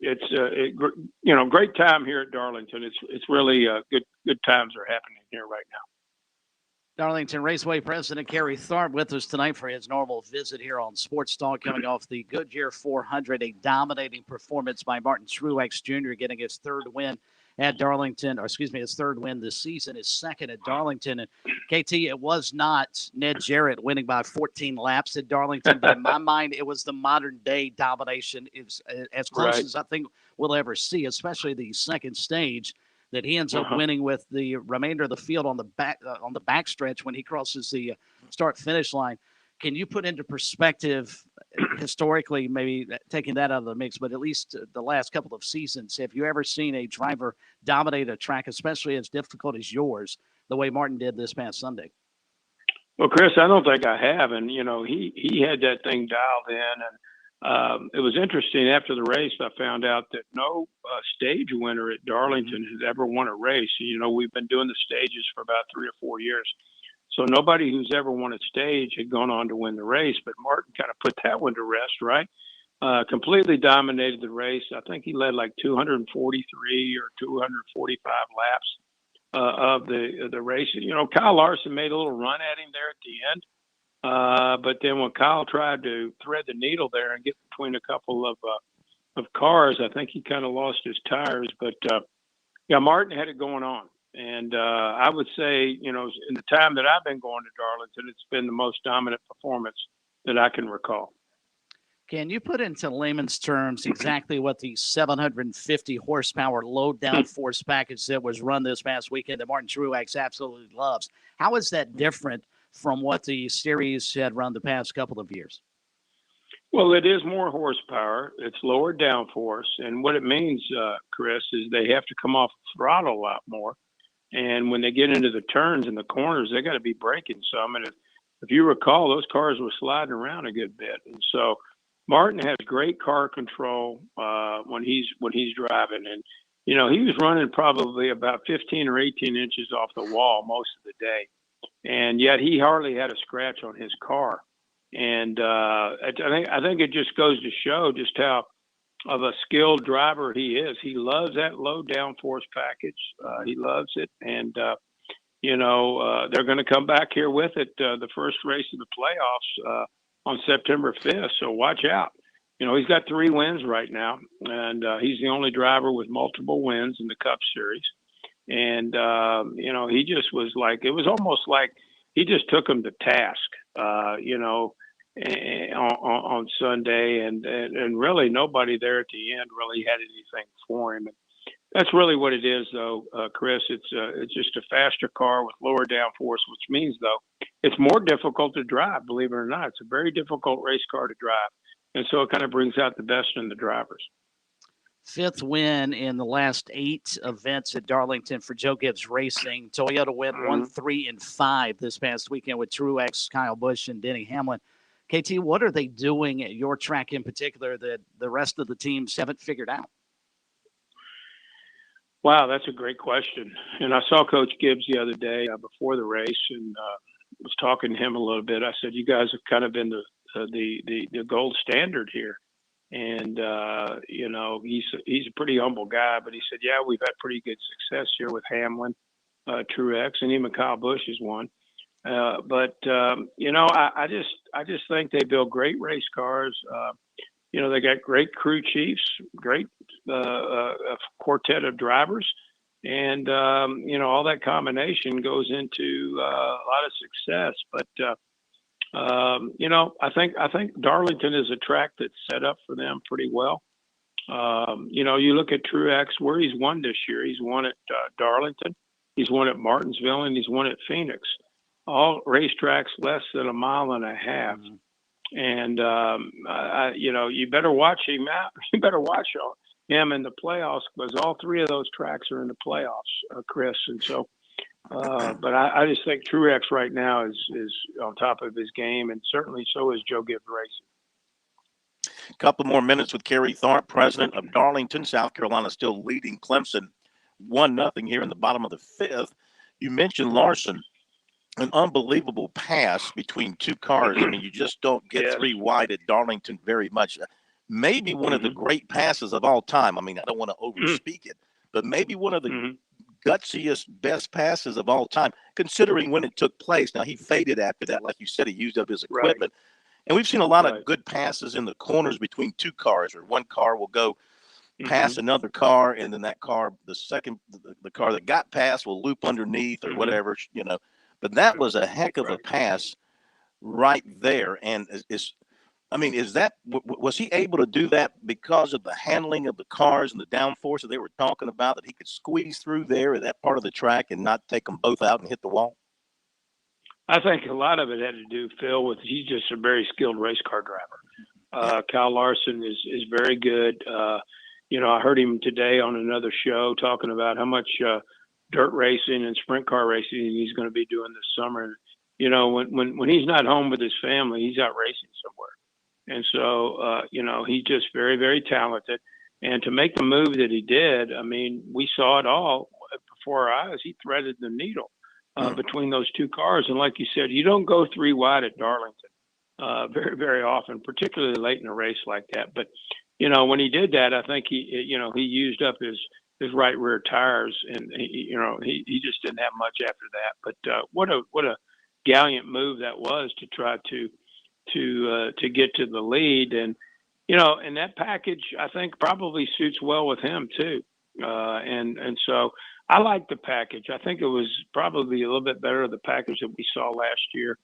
it's great time here at Darlington. It's really good times are happening here right now. Darlington Raceway President Kerry Tharp with us tonight for his normal visit here on Sports Talk, coming off the Goodyear 400, a dominating performance by Martin Truex Jr., getting his third win at Darlington, his third win this season, his second at Darlington. And KT, it was not Ned Jarrett winning by 14 laps at Darlington, but in my mind, it was the modern day domination. It's as close as I think we'll ever see, especially the second stage, that he ends up winning with the remainder of the field on the backstretch when he crosses the start-finish line. Can you put into perspective, historically, maybe taking that out of the mix, but at least the last couple of seasons, have you ever seen a driver dominate a track, especially as difficult as yours, the way Martin did this past Sunday? Well, Chris, I don't think I have. And, he had that thing dialed in. And it was interesting. After the race, I found out that no stage winner at Darlington has ever won a race. We've been doing the stages for about 3 or 4 years. So nobody who's ever won a stage had gone on to win the race, but Martin kind of put that one to rest, right? Completely dominated the race. I think he led like 243 or 245 laps of the race. Kyle Larson made a little run at him there at the end. But then when Kyle tried to thread the needle there and get between a couple of cars, I think he kind of lost his tires. But, Martin had it going on. And I would say, in the time that I've been going to Darlington, it's been the most dominant performance that I can recall. Can you put into layman's terms exactly what the 750 horsepower low downforce package that was run this past weekend that Martin Truex absolutely loves? How is that different from what the series had run the past couple of years? Well, it is more horsepower. It's lower downforce. And what it means, Chris, is they have to come off throttle a lot more. And when they get into the turns and the corners, they got to be braking some. And if you recall, those cars were sliding around a good bit. And so Martin has great car control when he's driving. And, he was running probably about 15 or 18 inches off the wall most of the day. And yet he hardly had a scratch on his car. And I think it just goes to show just how of a skilled driver he is. He loves that low downforce package. He loves it. And, they're going to come back here with it the first race of the playoffs on September 5th. So watch out. He's got 3 wins right now, and he's the only driver with multiple wins in the Cup Series. And, he just was like, it was almost like he just took him to task. on Sunday, and really nobody there at the end really had anything for him. And that's really what it is, though, Chris. It's just a faster car with lower downforce, which means, though, it's more difficult to drive. Believe it or not, it's a very difficult race car to drive, and so it kind of brings out the best in the drivers. 5th win in the last 8 events at Darlington for Joe Gibbs Racing. Toyota went 1, 3, and 5 this past weekend with Truex, Kyle Busch, and Denny Hamlin. KT, what are they doing at your track in particular that the rest of the teams haven't figured out? Wow, that's a great question. And I saw Coach Gibbs the other day before the race, and was talking to him a little bit. I said, "You guys have kind of been the gold standard here." And he's a pretty humble guy, but he said, "Yeah, we've had pretty good success here with Hamlin, Truex, and even Kyle Busch is one." I just think they build great race cars. They got great crew chiefs, great quartet of drivers, and all that combination goes into a lot of success. But I think Darlington is a track that's set up for them pretty well. You look at Truex, where he's won this year. He's won at Darlington, he's won at Martinsville, and he's won at Phoenix. All racetracks less than a mile and a half. Mm-hmm. And you better watch him out. You better watch him in the playoffs, because all 3 of those tracks are in the playoffs, Chris. And so, but I just think Truex right now is on top of his game, and certainly so is Joe Gibbs Racing. A couple more minutes with Kerry Tharp, president of Darlington, South Carolina, still leading Clemson 1-0 here in the bottom of the 5th. You mentioned Larson. An unbelievable pass between 2 cars. I mean, you just don't get 3 wide at Darlington very much. Maybe one of the great passes of all time. I mean, I don't want to overspeak it, but maybe one of the gutsiest, best passes of all time, considering when it took place. Now, he faded after that. Like you said, he used up his equipment. Right. And we've seen a lot of good passes in the corners between 2 cars, or one car will go past another car, and then that car, the car that got past will loop underneath or whatever, But that was a heck of a pass right there. And was he able to do that because of the handling of the cars and the downforce that they were talking about, that he could squeeze through there at that part of the track and not take them both out and hit the wall? I think a lot of it had to do, Phil, with he's just a very skilled race car driver. Kyle Larson is very good. I heard him today on another show talking about how much dirt racing and sprint car racing he's going to be doing this summer. When he's not home with his family, he's out racing somewhere. And so, he's just very, very talented. And to make the move that he did, I mean, we saw it all before our eyes. He threaded the needle between those 2 cars. And like you said, you don't go 3 wide at Darlington very, very often, particularly late in a race like that. But, when he did that, I think he used up his right rear tires, and he just didn't have much after that. But what a gallant move that was to try to get to the lead. And and that package, I think, probably suits well with him too. And so I like the package. I think it was probably a little bit better the package that we saw last year.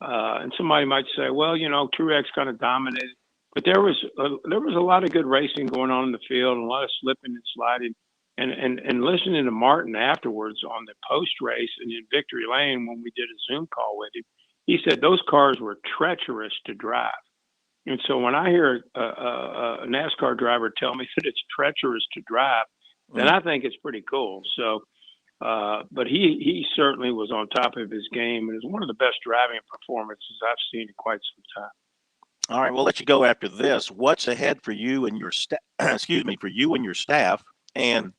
And somebody might say, well, Truex kind of dominated, but there was a lot of good racing going on in the field, and a lot of slipping and sliding. And listening to Martin afterwards on the post race and in Victory Lane when we did a Zoom call with him, he said those cars were treacherous to drive. And so when I hear a NASCAR driver tell me that it's treacherous to drive, then I think it's pretty cool. So, but he certainly was on top of his game, and it was one of the best driving performances I've seen in quite some time. All right, we'll let you go after this. What's ahead for you and your staff? For you and your staff, and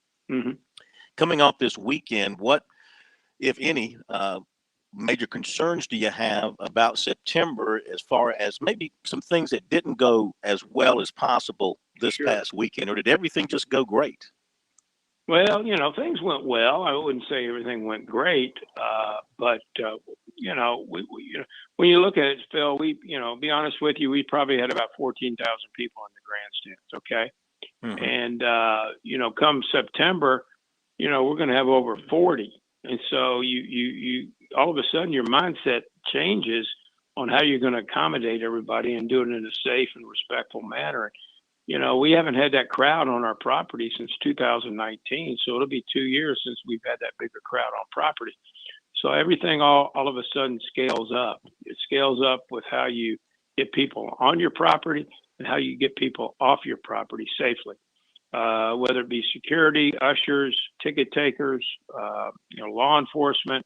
coming off this weekend, what, if any, major concerns do you have about September, as far as maybe some things that didn't go as well as possible this past weekend, or did everything just go great? Well, things went well. I wouldn't say everything went great, but when you look at it, Phil, be honest with you, we probably had about 14,000 people in the grandstands. Okay. And, come September, we're going to have over 40. And so you all of a sudden your mindset changes on how you're going to accommodate everybody and do it in a safe and respectful manner. You know, we haven't had that crowd on our property since 2019, so it'll be 2 years since we've had that bigger crowd on property. So everything all of a sudden scales up. It scales up with how you get people on your property and how you get people off your property safely, whether it be security, ushers, ticket takers, law enforcement.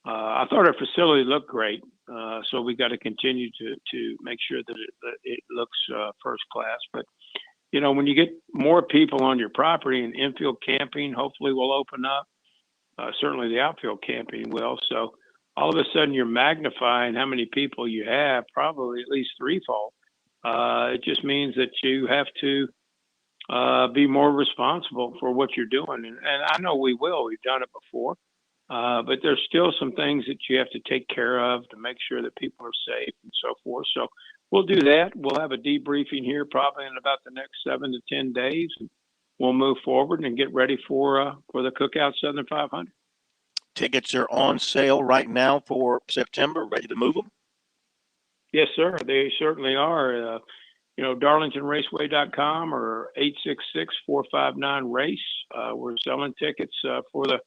I thought our facility looked great, so we got to continue to make sure that it looks first class. But you know, when you get more people on your property, and infield camping hopefully will open up, certainly the outfield camping will. So all of a sudden you're magnifying how many people you have, probably at least threefold. It just means that you have to be more responsible for what you're doing. And I know we will. We've done it before. But there's still some things that you have to take care of to make sure that people are safe and so forth. So we'll do that. We'll have a debriefing here probably in about the next 7 to 10 days. And we'll move forward and get ready for the Cookout Southern 500. Tickets are on sale right now for September. Ready to move them? Yes, sir. They certainly are. DarlingtonRaceway.com or 866-459-RACE. We're selling tickets for the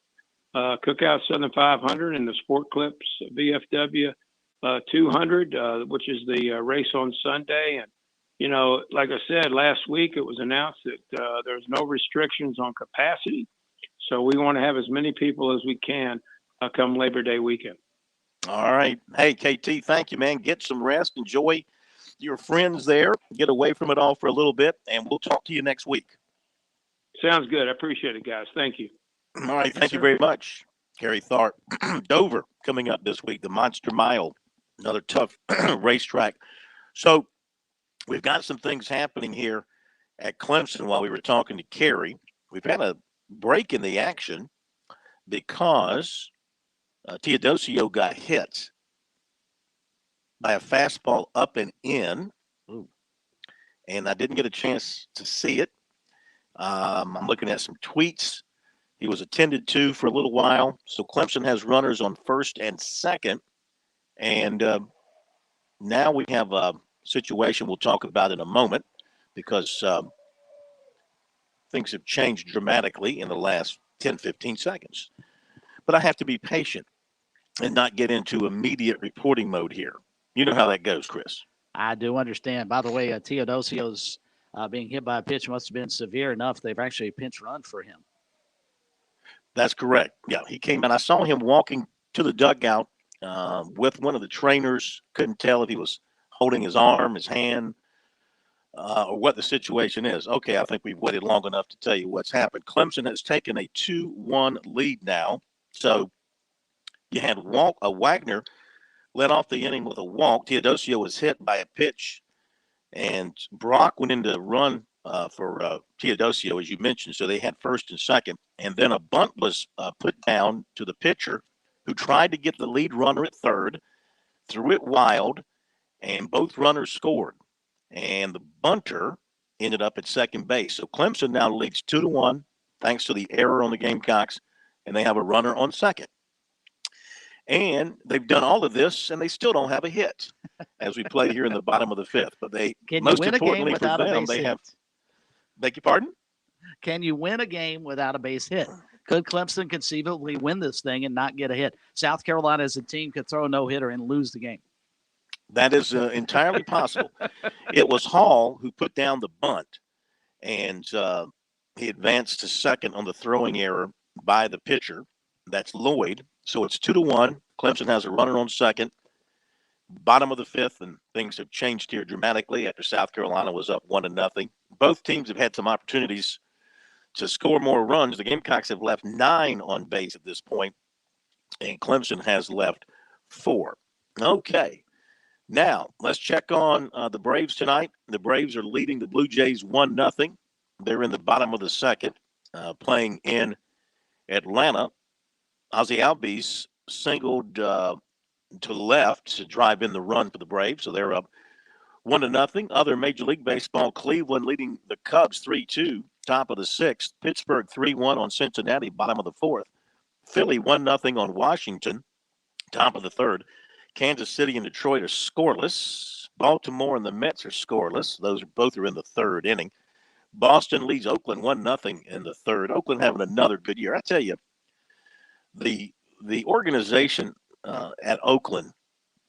Cookout Southern 500 and the Sport Clips VFW 200, which is the race on Sunday. And, you know, like I said, last week it was announced that there's no restrictions on capacity. So we want to have as many people as we can come Labor Day weekend. All right. Hey, KT, thank you, man. Get some rest. Enjoy your friends there. Get away from it all for a little bit, and we'll talk to you next week. Sounds good. I appreciate it, guys. Thank you. All right. Thank you very much, Gary Tharp. Dover coming up this week, the Monster Mile, another tough racetrack. So we've got some things happening here at Clemson while we were talking to Kerry. We've had a break in the action because Teodosio got hit by a fastball up and in. Ooh. And I didn't get a chance to see it. I'm looking at some tweets. He was attended to for a little while. So Clemson has runners on first and second. And now we have a situation we'll talk about in a moment because things have changed dramatically in the last 10, 15 seconds. But I have to be patient and not get into immediate reporting mode here. You know how that goes, Chris. I do understand. By the way, Teodosio's being hit by a pitch must have been severe enough they've actually pinch run for him. That's correct. Yeah, he came in. I saw him walking to the dugout with one of the trainers. Couldn't tell if he was holding his arm, his hand, or what the situation is. Okay, I think we've waited long enough to tell you what's happened. Clemson has taken a 2-1 lead now. So you had Wagner led off the inning with a walk. Teodosio was hit by a pitch, and Brock went into run for Teodosio, as you mentioned. So they had first and second. And then a bunt was put down to the pitcher, who tried to get the lead runner at third, threw it wild, and both runners scored. And the bunter ended up at second base. So Clemson now leads 2-1 thanks to the error on the Gamecocks, and they have a runner on second. And they've done all of this, and they still don't have a hit as we play here in the bottom of the fifth. But they, most importantly for them, they have – beg your pardon? Can you win a game without a base hit? Could Clemson conceivably win this thing and not get a hit? South Carolina as a team could throw a no-hitter and lose the game. That is entirely possible. It was Hall who put down the bunt, and he advanced to second on the throwing error by the pitcher. That's Lloyd. So it's 2-1. Clemson has a runner on second. Bottom of the fifth, and things have changed here dramatically after South Carolina was up 1-0. Both teams have had some opportunities to score more runs. The Gamecocks have left 9 on base at this point, and Clemson has left 4. Okay. Now, let's check on the Braves tonight. The Braves are leading the Blue Jays 1-0. They're in the bottom of the second, playing in Atlanta. Ozzie Albies singled to left to drive in the run for the Braves, so they're up 1-0. Other Major League Baseball, Cleveland leading the Cubs 3-2, top of the sixth. Pittsburgh 3-1 on Cincinnati, bottom of the fourth. Philly 1-0 on Washington, top of the third. Kansas City and Detroit are scoreless. Baltimore and the Mets are scoreless. Those both are in the third inning. Boston leads Oakland 1-0 in the third. Oakland having another good year. I tell you, the organization at Oakland,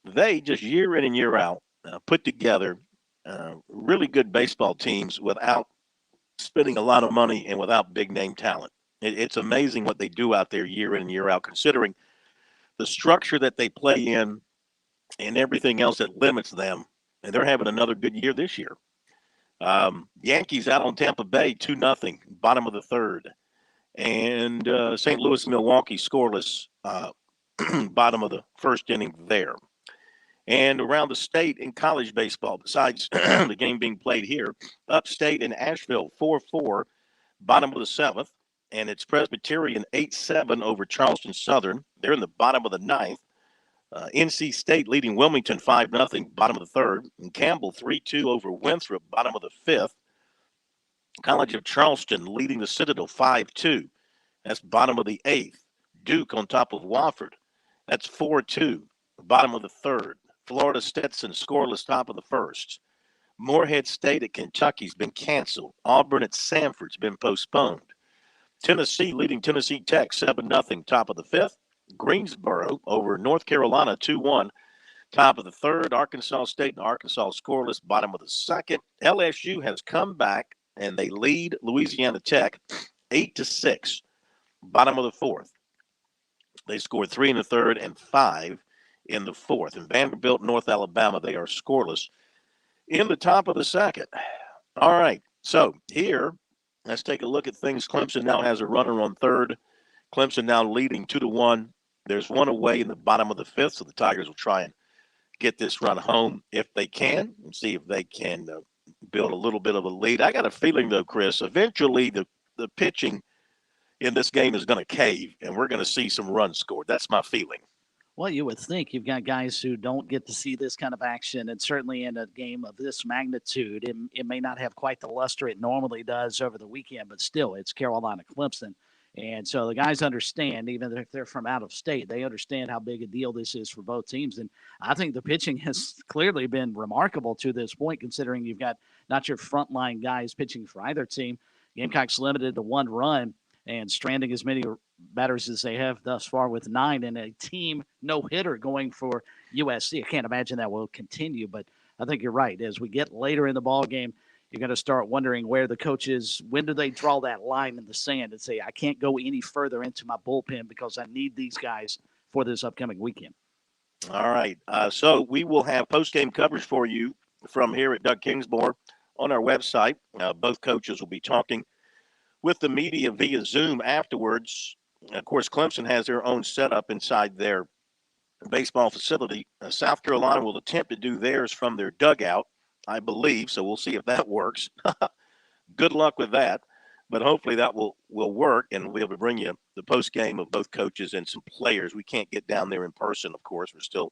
they just year in and year out put together really good baseball teams without spending a lot of money and without big name talent. It's amazing what they do out there year in and year out, considering the structure that they play in and everything else that limits them. And they're having another good year this year. Yankees out on Tampa Bay 2-0, bottom of the third. And St. Louis, Milwaukee scoreless, bottom of the first inning there. And around the state in college baseball, besides the game being played here, upstate in Asheville 4-4, bottom of the seventh. And it's Presbyterian 8-7 over Charleston Southern. They're in the bottom of the ninth. NC State leading Wilmington 5-0, bottom of the third. And Campbell 3-2 over Winthrop, bottom of the fifth. College of Charleston leading the Citadel 5-2. That's bottom of the eighth. Duke on top of Wofford. That's 4-2, bottom of the third. Florida Stetson scoreless, top of the first. Morehead State at Kentucky's been canceled. Auburn at Samford's been postponed. Tennessee leading Tennessee Tech 7-0, top of the fifth. Greensboro over North Carolina 2-1, top of the third. Arkansas State and Arkansas scoreless, bottom of the second. LSU has come back and they lead Louisiana Tech 8-6, bottom of the fourth. They scored 3 in the third and 5 in the fourth. And Vanderbilt, North Alabama, they are scoreless in the top of the second. All right, so here, let's take a look at things. Clemson now has a runner on third. Clemson now leading 2-1. There's one away in the bottom of the fifth, so the Tigers will try and get this run home if they can and see if they can build a little bit of a lead. I got a feeling, though, Chris, eventually the pitching in this game is going to cave, and we're going to see some runs scored. That's my feeling. Well, you would think. You've got guys who don't get to see this kind of action, and certainly in a game of this magnitude, it may not have quite the luster it normally does over the weekend, but still, it's Carolina Clemson. And so the guys understand, even if they're from out of state, they understand how big a deal this is for both teams. And I think the pitching has clearly been remarkable to this point, considering you've got not your frontline guys pitching for either team. Gamecocks limited to 1 run and stranding as many batters as they have thus far with 9, and a team no-hitter going for USC. I can't imagine that will continue, but I think you're right. As we get later in the ball game, you're going to start wondering where the coaches, when do they draw that line in the sand and say, I can't go any further into my bullpen because I need these guys for this upcoming weekend. All right. So we will have post-game coverage for you from here at Doug Kingsmore on our website. Both coaches will be talking with the media via Zoom afterwards. Of course, Clemson has their own setup inside their baseball facility. South Carolina will attempt to do theirs from their dugout, I believe, so we'll see if that works. Good luck with that, but hopefully that will work, and we'll be able to bring you the post game of both coaches and some players. We can't get down there in person, of course. We're still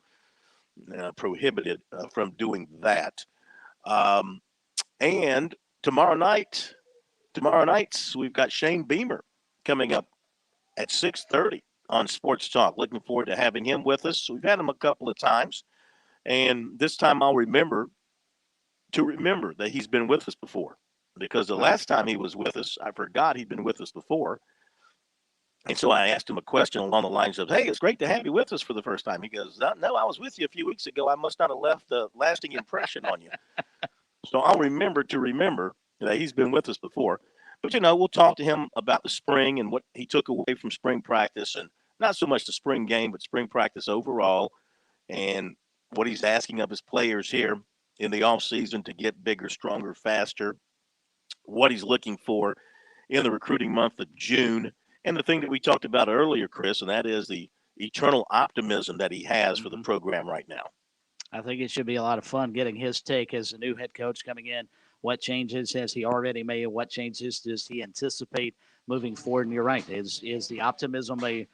prohibited from doing that. And tomorrow night, we've got Shane Beamer coming up at 6:30 on Sports Talk. Looking forward to having him with us. We've had him a couple of times, and this time I'll remember that he's been with us before, because the last time he was with us, I forgot he'd been with us before. And so I asked him a question along the lines of, hey, it's great to have you with us for the first time. He goes, no, I was with you a few weeks ago. I must not have left a lasting impression on you. So I'll remember that he's been with us before. But, we'll talk to him about the spring and what he took away from spring practice, and not so much the spring game, but spring practice overall, and what he's asking of his players here in the offseason to get bigger, stronger, faster, what he's looking for in the recruiting month of June, and the thing that we talked about earlier, Chris, and that is the eternal optimism that he has for the program right now. I think it should be a lot of fun getting his take as a new head coach coming in. What changes has he already made? What changes does he anticipate moving forward? And you're right. Is the optimism a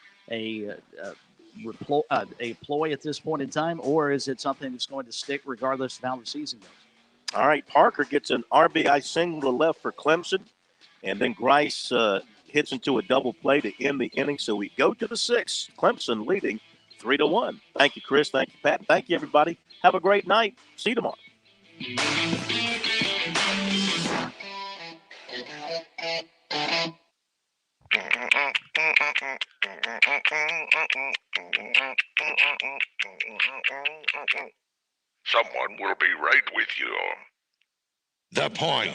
ploy at this point in time, or is it something that's going to stick regardless of how the season goes? All right, Parker gets an RBI single to left for Clemson, and then Grice hits into a double play to end the inning. So we go to the sixth. Clemson leading 3-1. Thank you, Chris. Thank you, Pat. Thank you, everybody. Have a great night. See you tomorrow. Someone will be right with you. The Point.